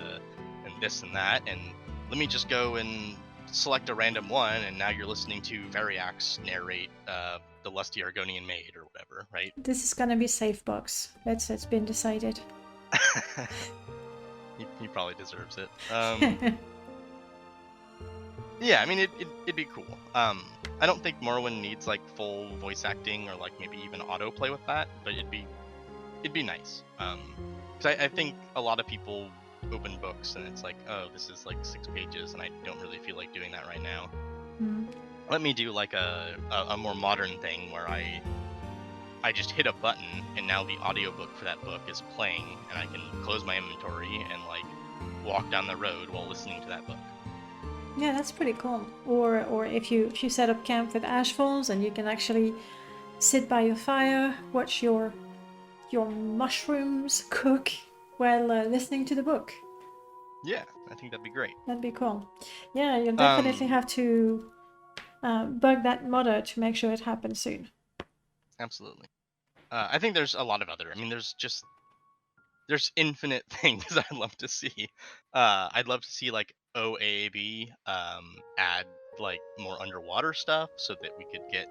Speaker 2: this and that, and let me just go and select a random one, and now you're listening to Variax narrate the Lusty Argonian Maid or whatever, right?
Speaker 1: This is gonna be safe box. It's been decided.
Speaker 2: he probably deserves it. Yeah, I mean, it'd be cool. I don't think Morrowind needs like full voice acting or like maybe even autoplay with that, but it'd be nice. Because I think a lot of people open books and it's like, oh, this is like 6 pages and I don't really feel like doing that right now. let me do like a more modern thing where I just hit a button and now the audiobook for that book is playing and I can close my inventory and like walk down the road while listening to that book.
Speaker 1: Yeah, that's pretty cool. Or if you set up camp with ash falls and you can actually sit by your fire, watch your mushrooms cook while listening to the book.
Speaker 2: Yeah, I think that'd be great.
Speaker 1: That'd be cool. Yeah, you'll definitely have to bug that modder to make sure it happens soon.
Speaker 2: Absolutely. I think there's a lot of other. I mean, there's infinite things I'd love to see. I'd love to see like OAAB add like more underwater stuff so that we could get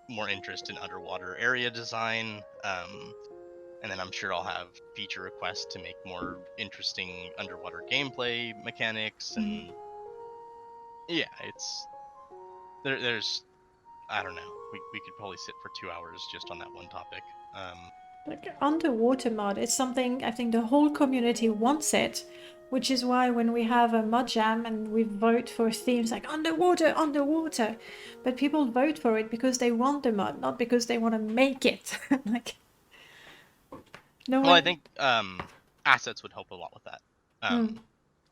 Speaker 2: more interest in underwater area design. And then I'm sure I'll have feature requests to make more interesting underwater gameplay mechanics. And yeah, there's I don't know. We could probably sit for 2 hours just on that one topic.
Speaker 1: Like underwater mod, it's something I think the whole community wants it, which is why when we have a mod jam and we vote for themes like underwater, but people vote for it because they want the mod, not because they want to make it. Like, no one...
Speaker 2: Well, I think assets would help a lot with that.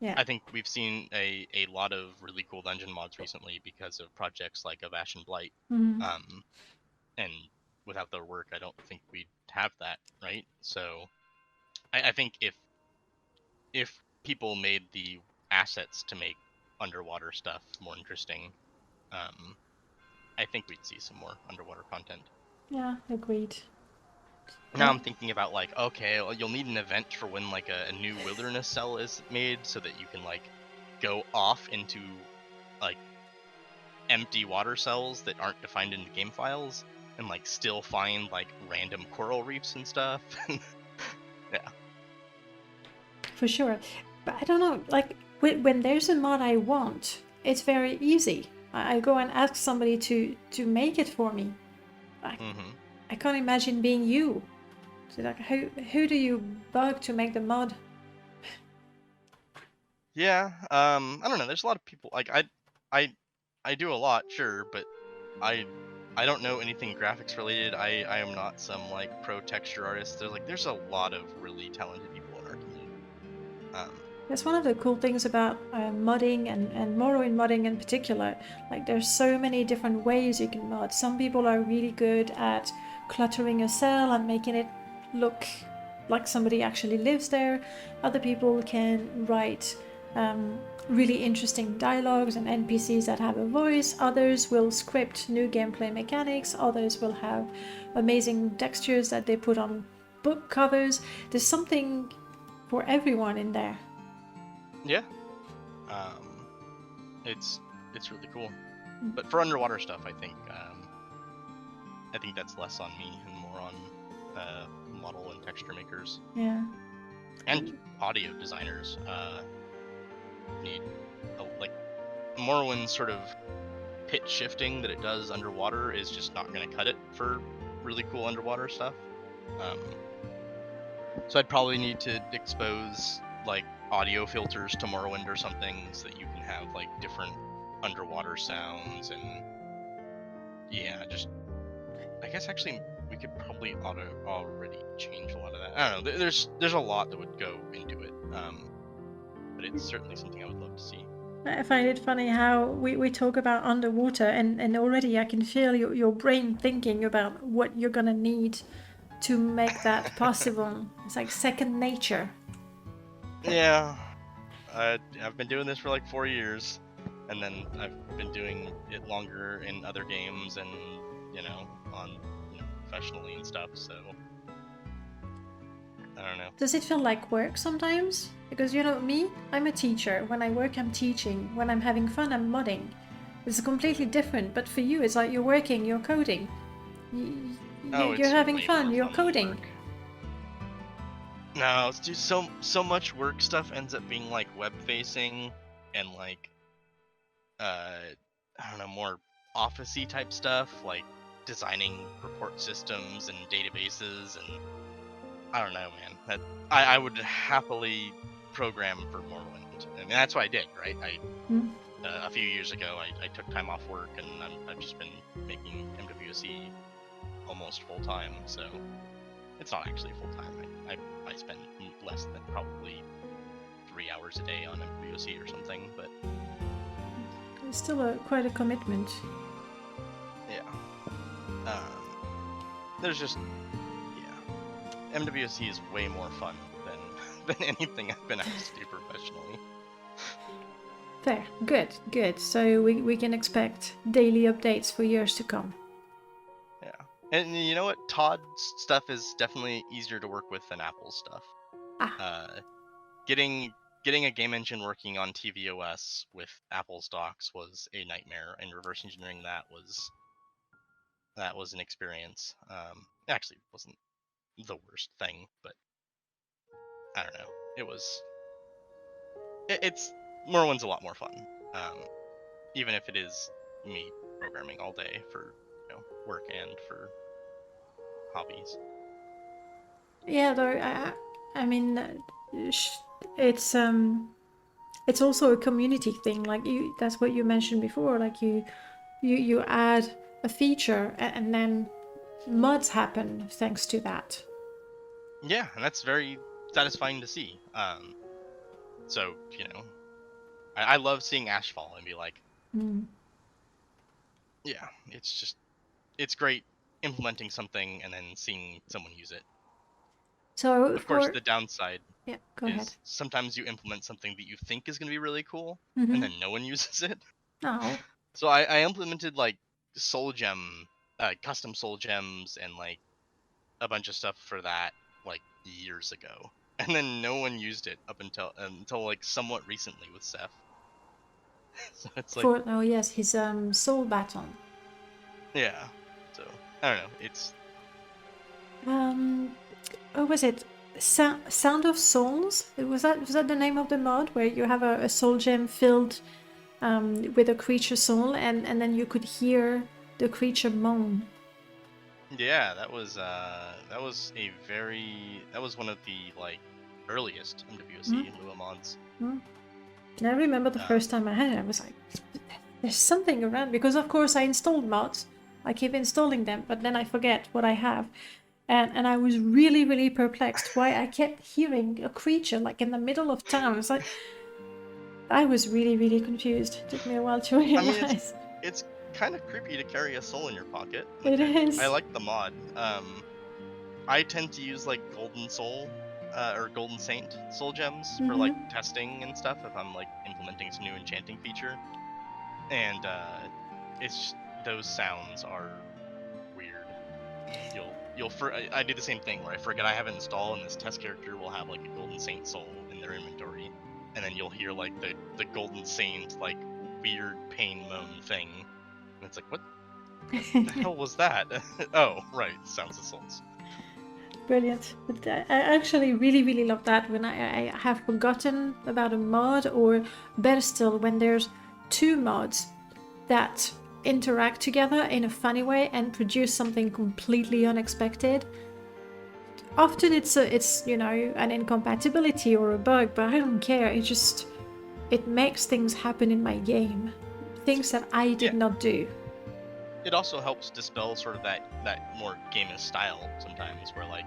Speaker 1: Yeah.
Speaker 2: I think we've seen a lot of really cool dungeon mods recently because of projects like of Ash and Blight. And without their work, I don't think we'd have that, right? So I think if people made the assets to make underwater stuff more interesting, I think we'd see some more underwater content.
Speaker 1: Yeah, agreed.
Speaker 2: Now I'm thinking about like, okay, well, you'll need an event for when like a new wilderness cell is made so that you can like go off into like empty water cells that aren't defined in the game files and like still find like random coral reefs and stuff. Yeah.
Speaker 1: For sure. But I don't know, like when there's a mod I want, it's very easy. I go and ask somebody to make it for me. I can't imagine being you. So like, who do you bug to make the mod?
Speaker 2: Yeah, I don't know. There's a lot of people like I do a lot, sure, but I don't know anything graphics related. I am not some like pro texture artist. There's a lot of really talented people in our community.
Speaker 1: That's one of the cool things about modding and Morrowind modding in particular. Like there's so many different ways you can mod. Some people are really good at cluttering a cell and making it look like somebody actually lives there. Other people can write really interesting dialogues and NPCs that have a voice. Others will script new gameplay mechanics. Others will have amazing textures that they put on book covers. There's something for everyone in there.
Speaker 2: Yeah. It's really cool. But for underwater stuff, I think that's less on me and more on model and texture makers.
Speaker 1: Yeah.
Speaker 2: And audio designers. Need like Morrowind's sort of pitch shifting that it does underwater is just not going to cut it for really cool underwater stuff. So I'd probably need to expose like audio filters to Morrowind or something so that you can have like different underwater sounds. And yeah, just I guess actually we could probably already change a lot of that. I don't know. There's a lot that would go into it. But it's certainly something I would love to see.
Speaker 1: I find it funny how we talk about underwater and already I can feel your brain thinking about what you're gonna need to make that possible. It's like second nature.
Speaker 2: Yeah. I've been doing this for like 4 years, and then I've been doing it longer in other games and, professionally and stuff, so I don't know.
Speaker 1: Does it feel like work sometimes? Because me, I'm a teacher. When I work, I'm teaching. When I'm having fun, I'm modding. It's completely different, but for you, it's like you're working, you're coding. You're having fun, you're coding.
Speaker 2: Work. No, it's just so much work stuff ends up being like web-facing and like, I don't know, more office-y type stuff, like designing report systems and databases, and I don't know, man. I would happily program for Morrowind. I mean, that's what I did, right? a few years ago, I took time off work, and I've just been making MWSE almost full time. So it's not actually full time. I spend less than probably 3 hours a day on MWSE or something, but
Speaker 1: It's still quite a commitment.
Speaker 2: yeah. There's just MWSE is way more fun than anything I've been asked to do professionally.
Speaker 1: There, good. So we can expect daily updates for years to come.
Speaker 2: Yeah, and you know what? Todd's stuff is definitely easier to work with than Apple's stuff. Getting a game engine working on tvOS with Apple's docs was a nightmare, and reverse engineering that was an experience. It actually wasn't the worst thing, but I don't know. It's Morrowind's a lot more fun, even if it is me programming all day for work and for hobbies.
Speaker 1: Yeah, though I mean, it's also a community thing. Like that's what you mentioned before. Like you add a feature and then mods happen thanks to that.
Speaker 2: Yeah, and that's very satisfying to see. So I love seeing Ashfall and be like, yeah, it's great implementing something and then seeing someone use it.
Speaker 1: So
Speaker 2: of course, the downside
Speaker 1: go
Speaker 2: is
Speaker 1: ahead.
Speaker 2: sometimes you implement something that you think is going to be really cool, and then no one uses it.
Speaker 1: Oh.
Speaker 2: So I implemented like soul gem, custom soul gems, and like a bunch of stuff for that like years ago, and then no one used it up until like somewhat recently with Seth. So it's like
Speaker 1: his soul baton.
Speaker 2: Yeah. So I don't know. It's
Speaker 1: what was it? Sound of Souls? Was that the name of the mod where you have a soul gem filled with a creature soul, and then you could hear the creature moan?
Speaker 2: Yeah, that was one of the like earliest MWSE Lua mods.
Speaker 1: I remember the first time I had it, I was like, there's something around, because of course I installed mods. I keep installing them, but then I forget what I have. And I was really, really perplexed why I kept hearing a creature like in the middle of town. It's like, I was really, really confused. It took me a while to realize.
Speaker 2: I mean, it's kind of creepy to carry a soul in your pocket.
Speaker 1: It is.
Speaker 2: I like the mod. I tend to use like Golden Soul or Golden Saint soul gems for like testing and stuff if I'm like implementing some new enchanting feature. And it's just, those sounds are weird. I do the same thing where I forget I have it installed, and this test character will have like a Golden Saint soul in their inventory, and then you'll hear like the Golden Saint like weird pain moan thing, and it's like, what the hell was that? Oh, right, sounds of souls.
Speaker 1: Brilliant. But I actually really, really love that when I have forgotten about a mod, or better still, when there's two mods that interact together in a funny way and produce something completely unexpected. Often it's an incompatibility or a bug, but I don't care. It makes things happen in my game, things that I did not do.
Speaker 2: It also helps dispel sort of that more gamist style sometimes, where like,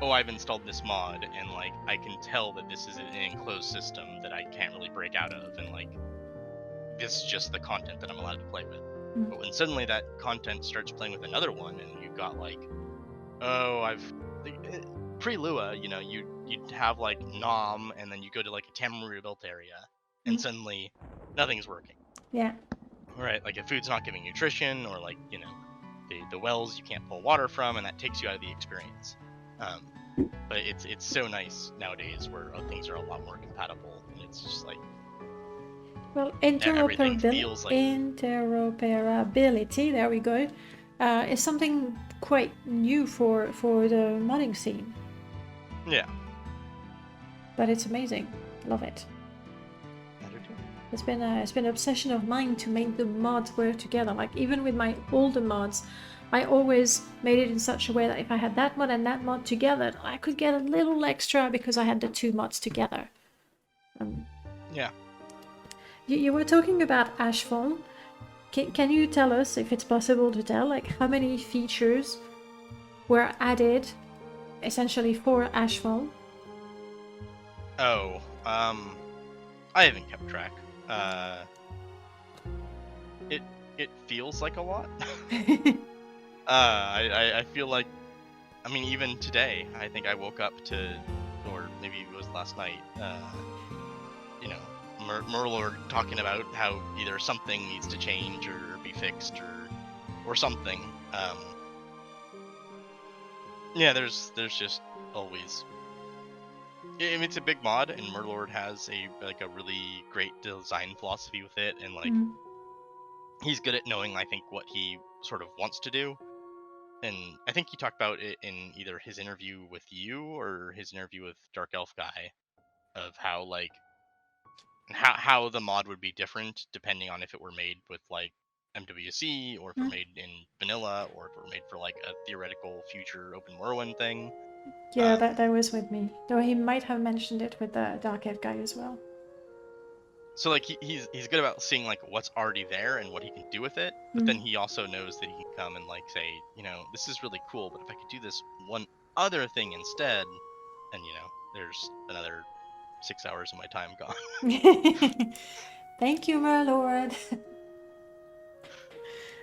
Speaker 2: oh, I've installed this mod and like I can tell that this is an enclosed system that I can't really break out of, and like this is just the content that I'm allowed to play with. But when suddenly that content starts playing with another one, and you've got like, oh, pre-Lua, you'd have like Nom, and then you go to like a Tamaru built area, and suddenly nothing's working.
Speaker 1: Yeah.
Speaker 2: Right, like if food's not giving nutrition, or like the wells you can't pull water from, and that takes you out of the experience. But it's so nice nowadays where things are a lot more compatible, and it's just like,
Speaker 1: well, interoperability, there we go, is something quite new for the modding scene.
Speaker 2: Yeah.
Speaker 1: But it's amazing. Love it. It's been an obsession of mine to make the mods work together. Like even with my older mods, I always made it in such a way that if I had that mod and that mod together, I could get a little extra because I had the two mods together.
Speaker 2: Yeah.
Speaker 1: You were talking about Ashfall. Can you tell us, if it's possible to tell, like how many features were added essentially for Ashfall?
Speaker 2: Oh, I haven't kept track. It it feels like a lot. I feel like, I mean, even today, I think I woke up to, or maybe it was last night, you know, Murlord talking about how either something needs to change or be fixed or something. Yeah, there's just always. I mean, it's a big mod, and Murlord has a really great design philosophy with it, and like
Speaker 1: Mm.
Speaker 2: he's good at knowing, I think, what he sort of wants to do. And I think he talked about it in either his interview with you or his interview with Dark Elf Guy, of how like how the mod would be different depending on if it were made with like MWSE, or if it were
Speaker 1: Mm.
Speaker 2: made in vanilla, or if it were made for like a theoretical future open Morrowind thing.
Speaker 1: Yeah, that was with me. Though he might have mentioned it with the Dark Elf guy as well.
Speaker 2: So like he's good about seeing like what's already there and what he can do with it, but then he also knows that he can come and like say, this is really cool, but if I could do this one other thing instead, and there's another 6 hours of my time gone.
Speaker 1: Thank you, my lord.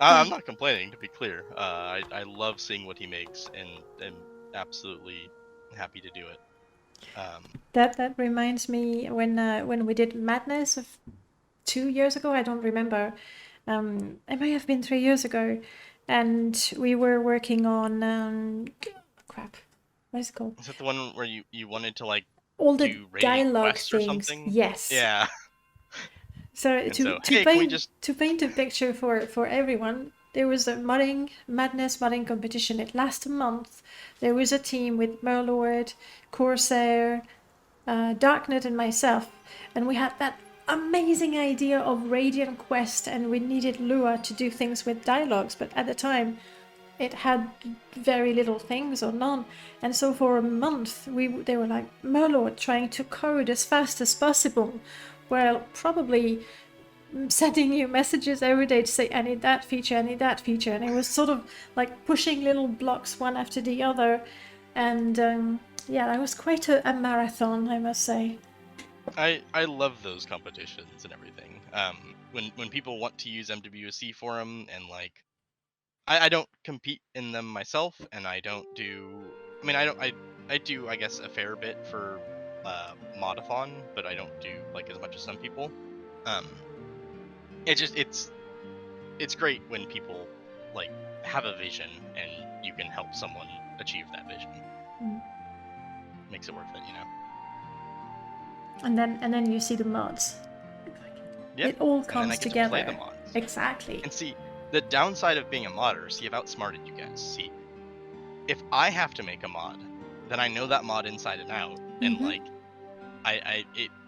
Speaker 2: I'm not complaining, to be clear. I love seeing what he makes, and am absolutely happy to do it.
Speaker 1: That reminds me when we did Madness of 2 years ago. I don't remember. It may have been 3 years ago, and we were working on crap. What is it called?
Speaker 2: Is that the one where you wanted to like
Speaker 1: All the
Speaker 2: do raiding
Speaker 1: dialogue
Speaker 2: quests or
Speaker 1: things.
Speaker 2: something?
Speaker 1: Yes.
Speaker 2: Yeah.
Speaker 1: So
Speaker 2: And
Speaker 1: to
Speaker 2: so,
Speaker 1: to
Speaker 2: hey, can we
Speaker 1: paint
Speaker 2: just
Speaker 1: to paint a picture for everyone, there was a madness modding competition. It lasted a month. There was a team with Merlord, Corsair, Darknet, and myself, and we had that amazing idea of Radiant Quest, and we needed Lua to do things with dialogues, but at the time it had very little things or none, and so for a month they were like, Merlord trying to code as fast as possible, well, probably sending you messages every day to say, I need that feature, I need that feature, and it was sort of like pushing little blocks one after the other, and yeah, that was quite a marathon, I must say.
Speaker 2: I love those competitions and everything. When people want to use MWSE for them, and like I don't compete in them myself, and I don't do. I mean, I do, I guess, a fair bit for Modathon, but I don't do like as much as some people. It's great when people like have a vision and you can help someone achieve that vision. Makes it worth it,
Speaker 1: And then you see the mods.
Speaker 2: Yeah.
Speaker 1: It all
Speaker 2: And then I
Speaker 1: comes
Speaker 2: get
Speaker 1: together.
Speaker 2: to play the mods.
Speaker 1: Exactly.
Speaker 2: And see, the downside of being a modder, see, I've outsmarted you guys. See, if I have to make a mod, then I know that mod inside and out, and like,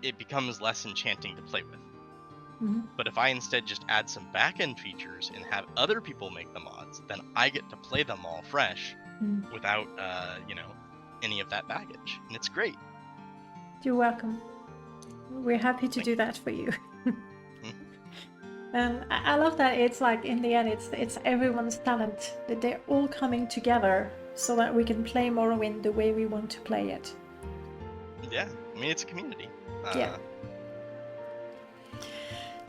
Speaker 2: it becomes less enchanting to play with. But if I instead just add some back-end features and have other people make the mods, then I get to play them all fresh without, any of that baggage, and it's great.
Speaker 1: You're welcome. We're happy to do that for you. I love that it's like, in the end, it's everyone's talent, that they're all coming together so that we can play Morrowind the way we want to play it.
Speaker 2: Yeah, I mean, it's a community.
Speaker 1: Yeah.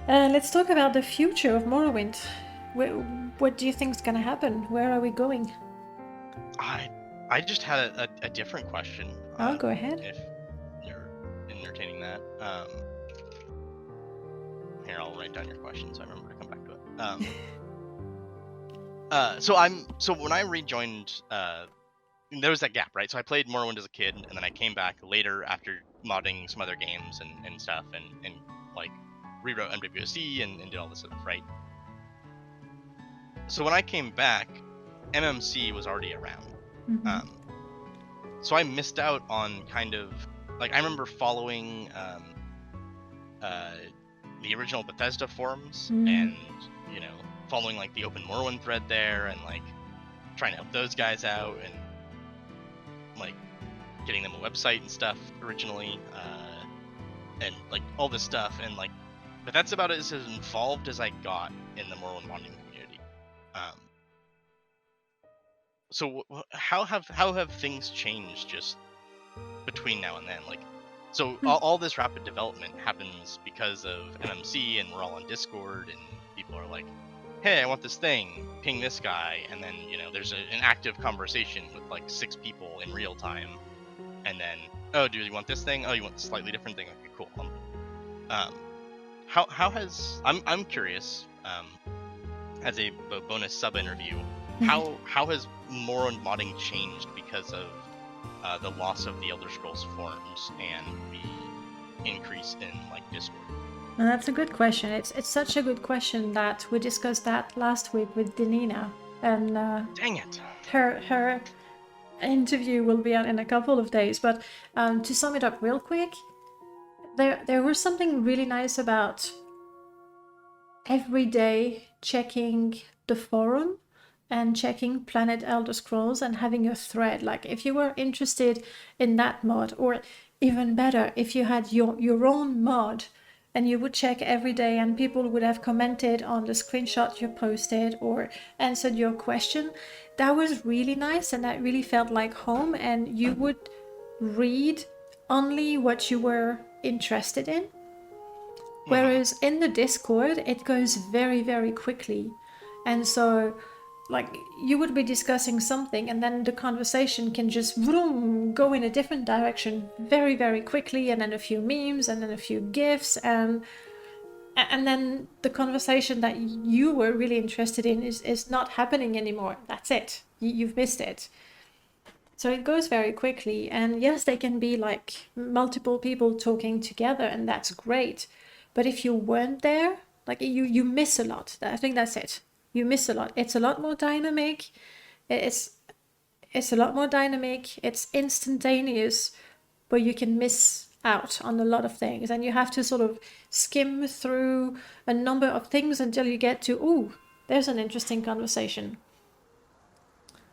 Speaker 1: Let's talk about the future of Morrowind. What do you think is going to happen? Where are we going?
Speaker 2: I just had a different question.
Speaker 1: Go ahead.
Speaker 2: If you're entertaining that. Here, I'll write down your question so I remember to come back to it. So when I rejoined, there was that gap, right? So I played Morrowind as a kid, and then I came back later after modding some other games and stuff, and like rewrote MWSE and did all this stuff, right? So when I came back, MMC was already around. So I missed out on kind of like, I remember following the original Bethesda forums and following like the Open Morrowind thread there, and like trying to help those guys out, and like getting them a website and stuff originally, and like all this stuff, and like but that's about as involved as I got in the Morrowind modding community. So how have things changed just between now and then? Like, so all this rapid development happens because of MMC, and we're all on Discord, and people are like, hey, I want this thing, ping this guy, and then, you know, there's an active conversation with like 6 people in real time, and then, oh, do you want this thing? Oh, you want a slightly different thing? Okay, cool. How has, I'm curious, as a bonus sub interview, how has Morrowind modding changed because of the loss of the Elder Scrolls forums and the increase in like Discord?
Speaker 1: And that's a good question. It's such a good question that we discussed that last week with Denina, and
Speaker 2: dang it,
Speaker 1: her interview will be out in a couple of days. But to sum it up real quick, there was something really nice about every day checking the forum and checking Planet Elder Scrolls and having a thread. Like, if you were interested in that mod, or even better, if you had your own mod, and you would check every day and people would have commented on the screenshot you posted or answered your question, that was really nice, and that really felt like home, and you would read only what you were interested in. Whereas in the Discord, it goes very, very quickly. And so, like, you would be discussing something, and then the conversation can just vroom, go in a different direction very, very quickly, and then a few memes, and then a few GIFs, and then the conversation that you were really interested in is not happening anymore. That's it. You've missed it. So it goes very quickly, and yes, they can be like multiple people talking together, and that's great. But if you weren't there, like, you miss a lot. I think that's it. You miss a lot. It's a lot more dynamic. It's a lot more dynamic. It's instantaneous, but you can miss out on a lot of things, and you have to sort of skim through a number of things until you get to, ooh, there's an interesting conversation.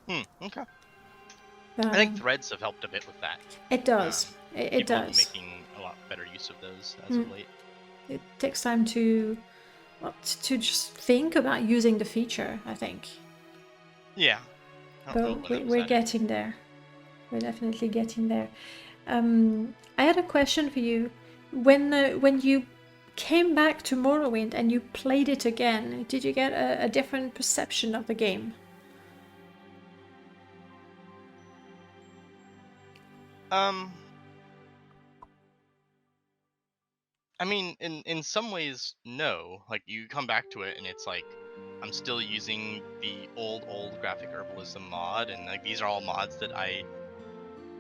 Speaker 2: Okay. I think threads have helped a bit with that.
Speaker 1: It does. It
Speaker 2: does.
Speaker 1: People
Speaker 2: making a lot better use of those as of late.
Speaker 1: It takes time to just think about using the feature, I think.
Speaker 2: Yeah.
Speaker 1: But we're getting there. We're definitely getting there. I had a question for you. When you came back to Morrowind and you played it again, did you get a different perception of the game?
Speaker 2: I mean, in some ways, no. Like, you come back to it and it's like, I'm still using the old graphic herbalism mod, and like, these are all mods that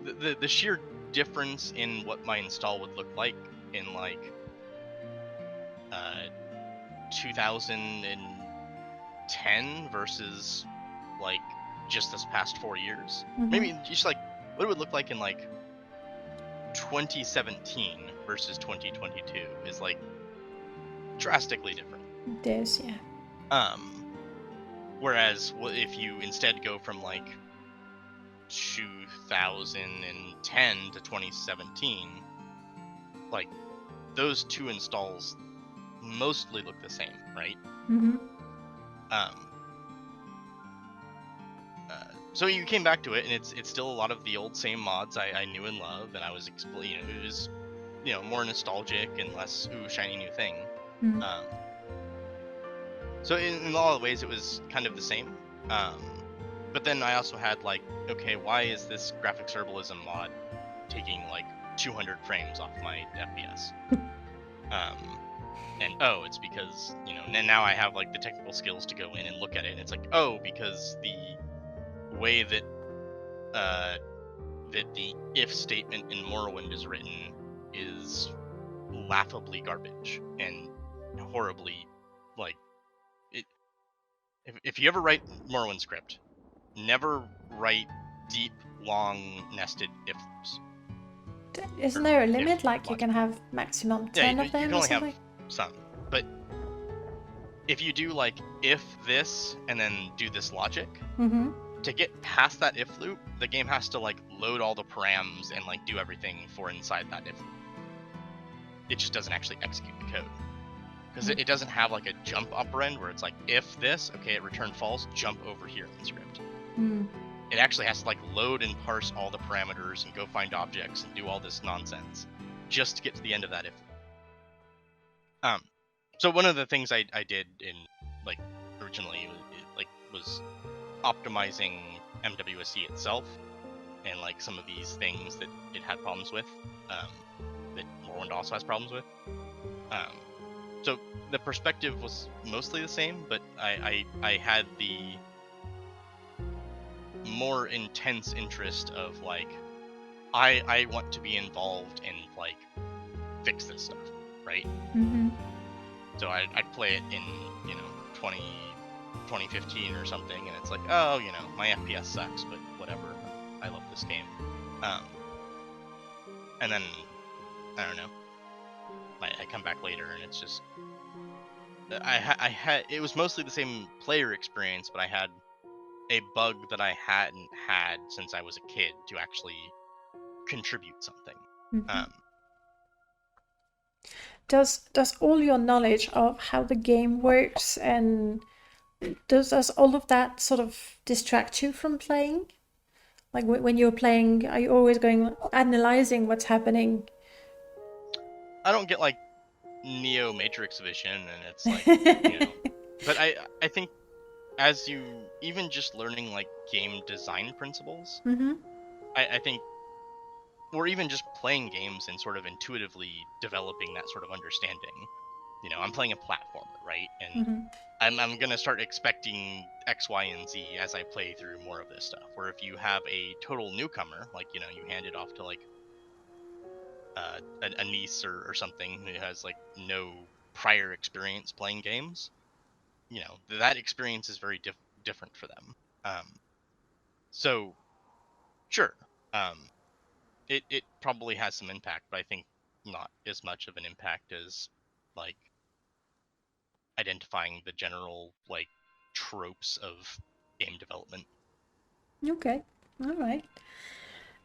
Speaker 2: the sheer difference in what my install would look like in like 2010 versus like just this past 4 years. Maybe just like what it would look like in like 2017 versus 2022 is like drastically different.
Speaker 1: It is, yeah.
Speaker 2: Whereas if you instead go from like 2010 to 2017, like those two installs mostly look the same, right? So you came back to it, and it's still a lot of the old same mods I knew and love, and I was it was more nostalgic and less shiny new thing. So in a lot of ways it was kind of the same. But then I also had like, okay, why is this graphics herbalism mod taking like 200 frames off my FPS? And it's because now I have like the technical skills to go in and look at it, and it's like, because the way that the if statement in Morrowind is written is laughably garbage and horribly like it. If you ever write Morrowind script, never write deep, long, nested if loops.
Speaker 1: Isn't there a limit? Like you can have maximum 10 of them?
Speaker 2: You can only have some, but if you do like if this and then do this logic, to get past that if loop, the game has to like load all the params and like do everything for inside that if loop. It just doesn't actually execute the code. because it doesn't have like a jump operand where it's like, if this, okay, it returned false, jump over here in the script. It actually has to like load and parse all the parameters and go find objects and do all this nonsense just to get to the end of that if. So one of the things I did in like originally was optimizing MWSE itself and like some of these things that it had problems with, that Morrowind also has problems with. So the perspective was mostly the same, but I had the more intense interest of like I want to be involved and like fix this stuff, right? So I'd play it in 2015 or something, and it's like, oh, my FPS sucks, but whatever, I love this game. And then I don't know, I come back later and it's just I had it was mostly the same player experience, but I had a bug that I hadn't had since I was a kid to actually contribute something.
Speaker 1: Does all your knowledge of how the game works and does all of that sort of distract you from playing? Like when you're playing, are you always analyzing what's happening?
Speaker 2: I don't get like Neo Matrix vision, and it's like, but I think as you even just learning like game design principles, I think, or even just playing games and sort of intuitively developing that sort of understanding. I'm playing a platformer, right? And I'm gonna start expecting X, Y, and Z as I play through more of this stuff. Where if you have a total newcomer, like you hand it off to like a niece or something who has like no prior experience playing games, that experience is very different for them. So sure, it probably has some impact, but I think not as much of an impact as like identifying the general like tropes of game development.
Speaker 1: Okay, all right.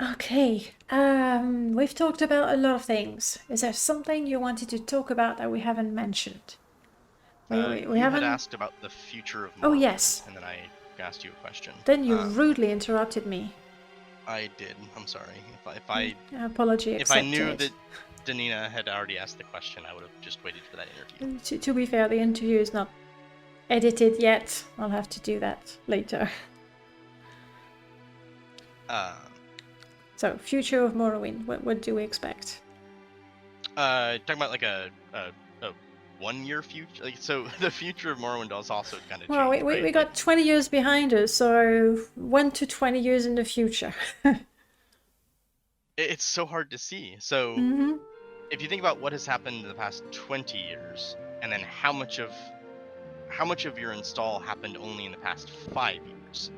Speaker 1: Okay, we've talked about a lot of things. Is there something you wanted to talk about that we haven't mentioned? We
Speaker 2: You
Speaker 1: haven't.
Speaker 2: had asked about the future of Morrowind,
Speaker 1: oh yes,
Speaker 2: and then I asked you a question.
Speaker 1: Then you rudely interrupted me.
Speaker 2: I did. I'm sorry. If I
Speaker 1: apology accepted.
Speaker 2: If I knew that Danina had already asked the question, I would have just waited for that interview.
Speaker 1: To be fair, the interview is not edited yet. I'll have to do that later. So, future of Morrowind. What do we expect?
Speaker 2: Talking about like a 1 year future. Like, so the future of Morrowind is also kind of.
Speaker 1: Well, we got 20 years behind us, so 1 to 20 years in the future.
Speaker 2: It's so hard to see. So if you think about what has happened in the past 20 years, and then how much of your install happened only in the past 5 years,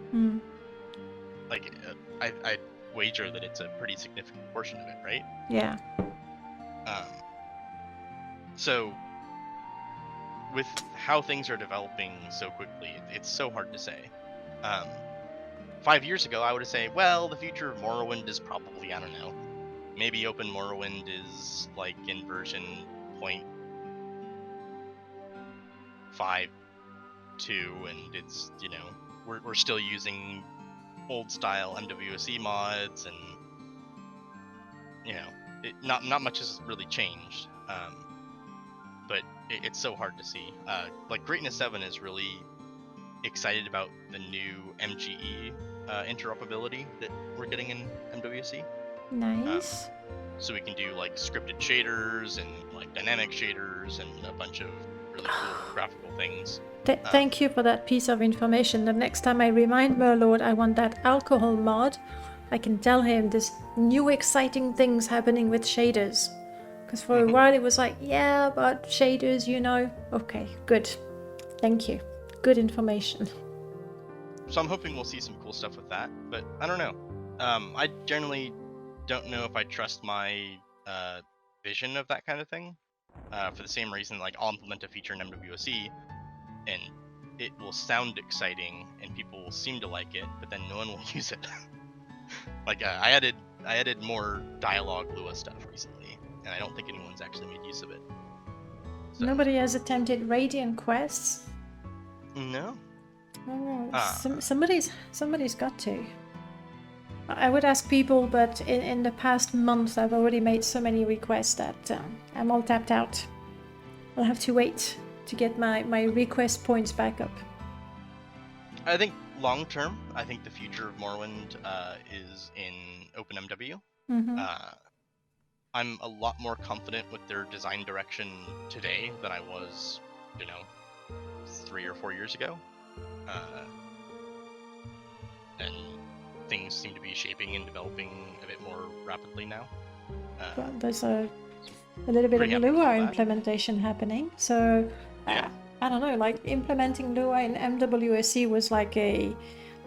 Speaker 2: like I wager that it's a pretty significant portion of it, right?
Speaker 1: Yeah.
Speaker 2: So with how things are developing so quickly, it's so hard to say. 5 years ago, I would say, well, the future of Morrowind is probably, I don't know, maybe Open Morrowind is like in version 0.5.2, and it's, we're still using old style MWSE mods, and not much has really changed. But it's so hard to see. Like Greatness 7 is really excited about the new MGE interoperability that we're getting in MWSE.
Speaker 1: Nice.
Speaker 2: So we can do like scripted shaders and like dynamic shaders and a bunch of really cool graphical things.
Speaker 1: Thank you for that piece of information. The next time I remind Merlord I want that alcohol mod, I can tell him there's new exciting things happening with shaders. Because for a while it was like, yeah, but shaders, Okay, good. Thank you. Good information.
Speaker 2: So I'm hoping we'll see some cool stuff with that, but I don't know. I generally don't know if I trust my vision of that kind of thing. For the same reason, like I'll implement a feature in MWSE, and it will sound exciting, and people will seem to like it, but then no one will use it. Like I added more dialogue Lua stuff recently, and I don't think anyone's actually made use of it. So,
Speaker 1: Nobody has attempted Radiant quests.
Speaker 2: no.
Speaker 1: Oh, somebody's got to. I would ask people, but in the past month I've already made so many requests that I'm all tapped out. I'll have to wait to get my request points back up.
Speaker 2: I think long term, I think the future of Morrowind is in OpenMW.
Speaker 1: Mm-hmm.
Speaker 2: I'm a lot more confident with their design direction today than I was, 3 or 4 years ago. And things seem to be shaping and developing a bit more rapidly now.
Speaker 1: Well, there's a little bit of Lua implementation happening, so
Speaker 2: yeah.
Speaker 1: I don't know, like implementing Lua in MWSE was like a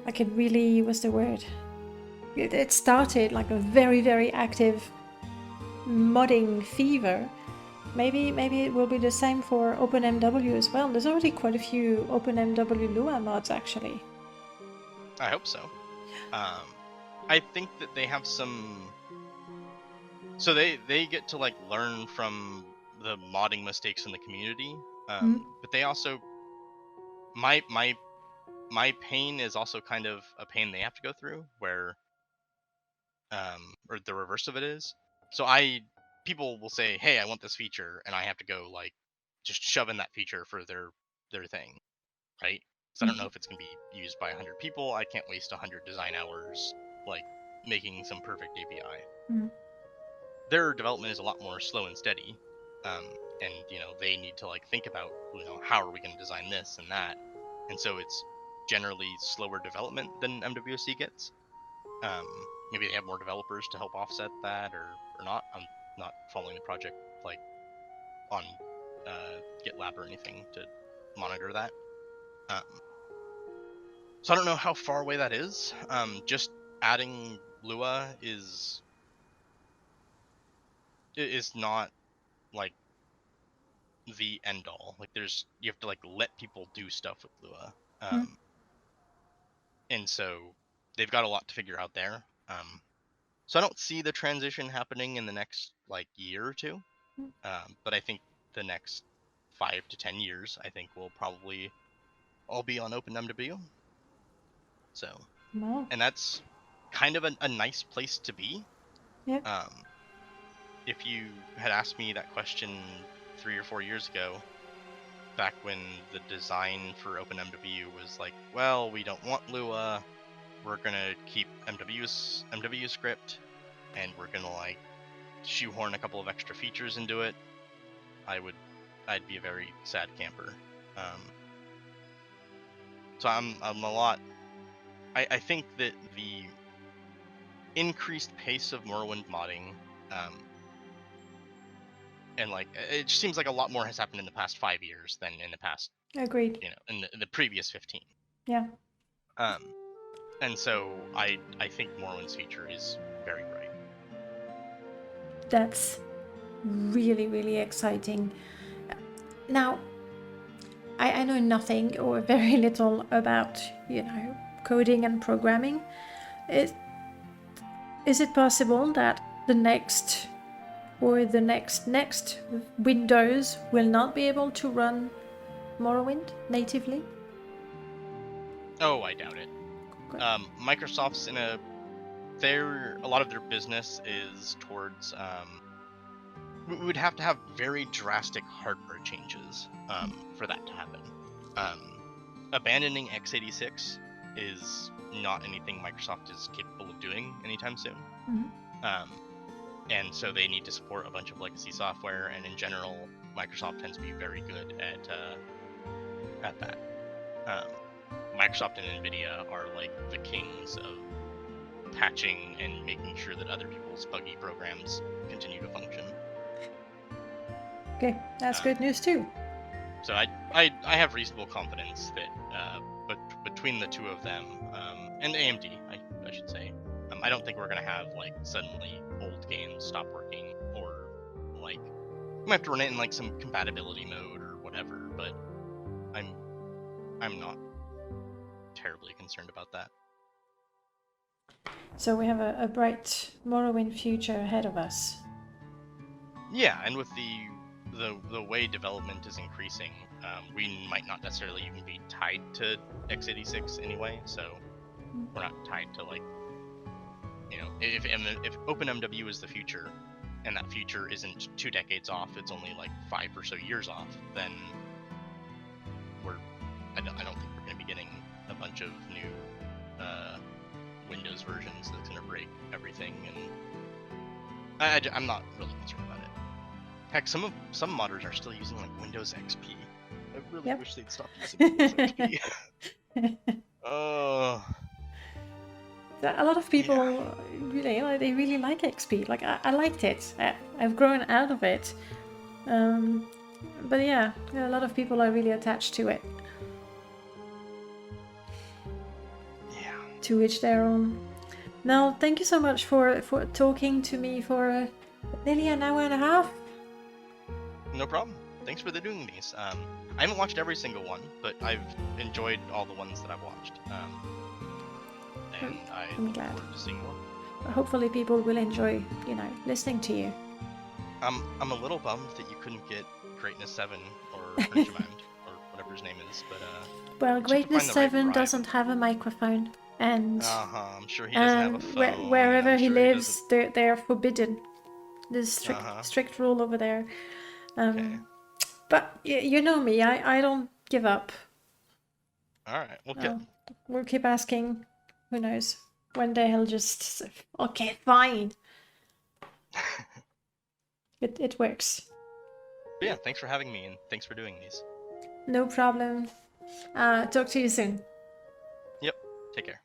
Speaker 1: really, what's the word? It started like a very, very active modding fever. Maybe it will be the same for OpenMW as well. There's already quite a few OpenMW Lua mods actually.
Speaker 2: I hope so. I think that they have some. So they get to like learn from the modding mistakes in the community, but they also my pain is also kind of a pain they have to go through, where or the reverse of it is. So people will say, hey, I want this feature, and I have to go like just shove in that feature for their thing, right? So I don't know if it's gonna be used by 100 people. I can't waste 100 design hours like making some perfect API. Their development is a lot more slow and steady, and they need to like think about how are we going to design this and that, and so it's generally slower development than MWSE gets. Maybe they have more developers to help offset that, or not. I'm not following the project like on GitLab or anything to monitor that. So I don't know how far away that is. Just adding Lua is not like the end all. Like you have to like let people do stuff with Lua. And so they've got a lot to figure out there. So I don't see the transition happening in the next like year or two. But I think the next 5 to 10 years, I think we'll probably all be on OpenMW. So, and that's kind of a nice place to be.
Speaker 1: Yep.
Speaker 2: If you had asked me that question 3 or 4 years ago, back when the design for OpenMW was like, well, we don't want Lua, we're gonna keep MW script, and we're gonna like shoehorn a couple of extra features into it, I'd be a very sad camper. So I'm a lot. I think that the increased pace of Morrowind modding, and like it just seems like a lot more has happened in the past 5 years than in the past.
Speaker 1: Agreed.
Speaker 2: In the previous 15.
Speaker 1: Yeah.
Speaker 2: And so I think Morrowind's future is very bright.
Speaker 1: That's really, really exciting. Now, I know nothing or very little about, coding and programming. Is it possible that the next Windows will not be able to run Morrowind natively?
Speaker 2: Oh, I doubt it. Microsoft's a lot of their business is towards we would have to have very drastic hardware changes for that to happen. Abandoning x86 is not anything Microsoft is capable of doing anytime soon. And so they need to support a bunch of legacy software, and in general, Microsoft tends to be very good at that. Microsoft and NVIDIA are like the kings of patching and making sure that other people's buggy programs continue to function.
Speaker 1: Okay, that's good news too.
Speaker 2: So I have reasonable confidence that but between the two of them, and AMD, I should say, I don't think we're gonna have like suddenly old games stop working, or like we might have to run it in like some compatibility mode or whatever. But I'm not terribly concerned about that.
Speaker 1: So we have a bright Morrowind future ahead of us.
Speaker 2: Yeah, and with the the way development is increasing, we might not necessarily even be tied to x86 anyway. So we're not tied to like, you know, if OpenMW is the future, and that future isn't 2 decades off, it's only like 5 or so years off, then I don't think we're going to be getting a bunch of new Windows versions that's going to break everything, and I'm not really concerned about it. Heck, some modders are still using like Windows XP. I really wish they'd stop using Windows XP. Oh.
Speaker 1: A lot of people really, like, they really like XP. Like I liked it. I've grown out of it. But yeah, a lot of people are really attached to it.
Speaker 2: Yeah.
Speaker 1: To each their own. Now, thank you so much for talking to me for nearly an hour and a half.
Speaker 2: No problem. Thanks for doing these. I haven't watched every single one, but I've enjoyed all the ones that I've watched. And
Speaker 1: I'm
Speaker 2: look
Speaker 1: glad.
Speaker 2: forward to seeing more.
Speaker 1: Hopefully people will enjoy, you know, listening to you.
Speaker 2: I'm a little bummed that you couldn't get Greatness 7 or Ernjemand or whatever his name is, but
Speaker 1: well, Greatness 7 doesn't have a microphone, and
Speaker 2: I'm sure he doesn't have a phone.
Speaker 1: Wherever he lives, they're forbidden. There's strict rule over there.
Speaker 2: Okay.
Speaker 1: But you know me, I don't give up.
Speaker 2: All right,
Speaker 1: we'll keep asking. Who knows? One day he'll just okay, fine. It works.
Speaker 2: But yeah, thanks for having me, and thanks for doing these.
Speaker 1: No problem. Talk to you soon.
Speaker 2: Yep. Take care.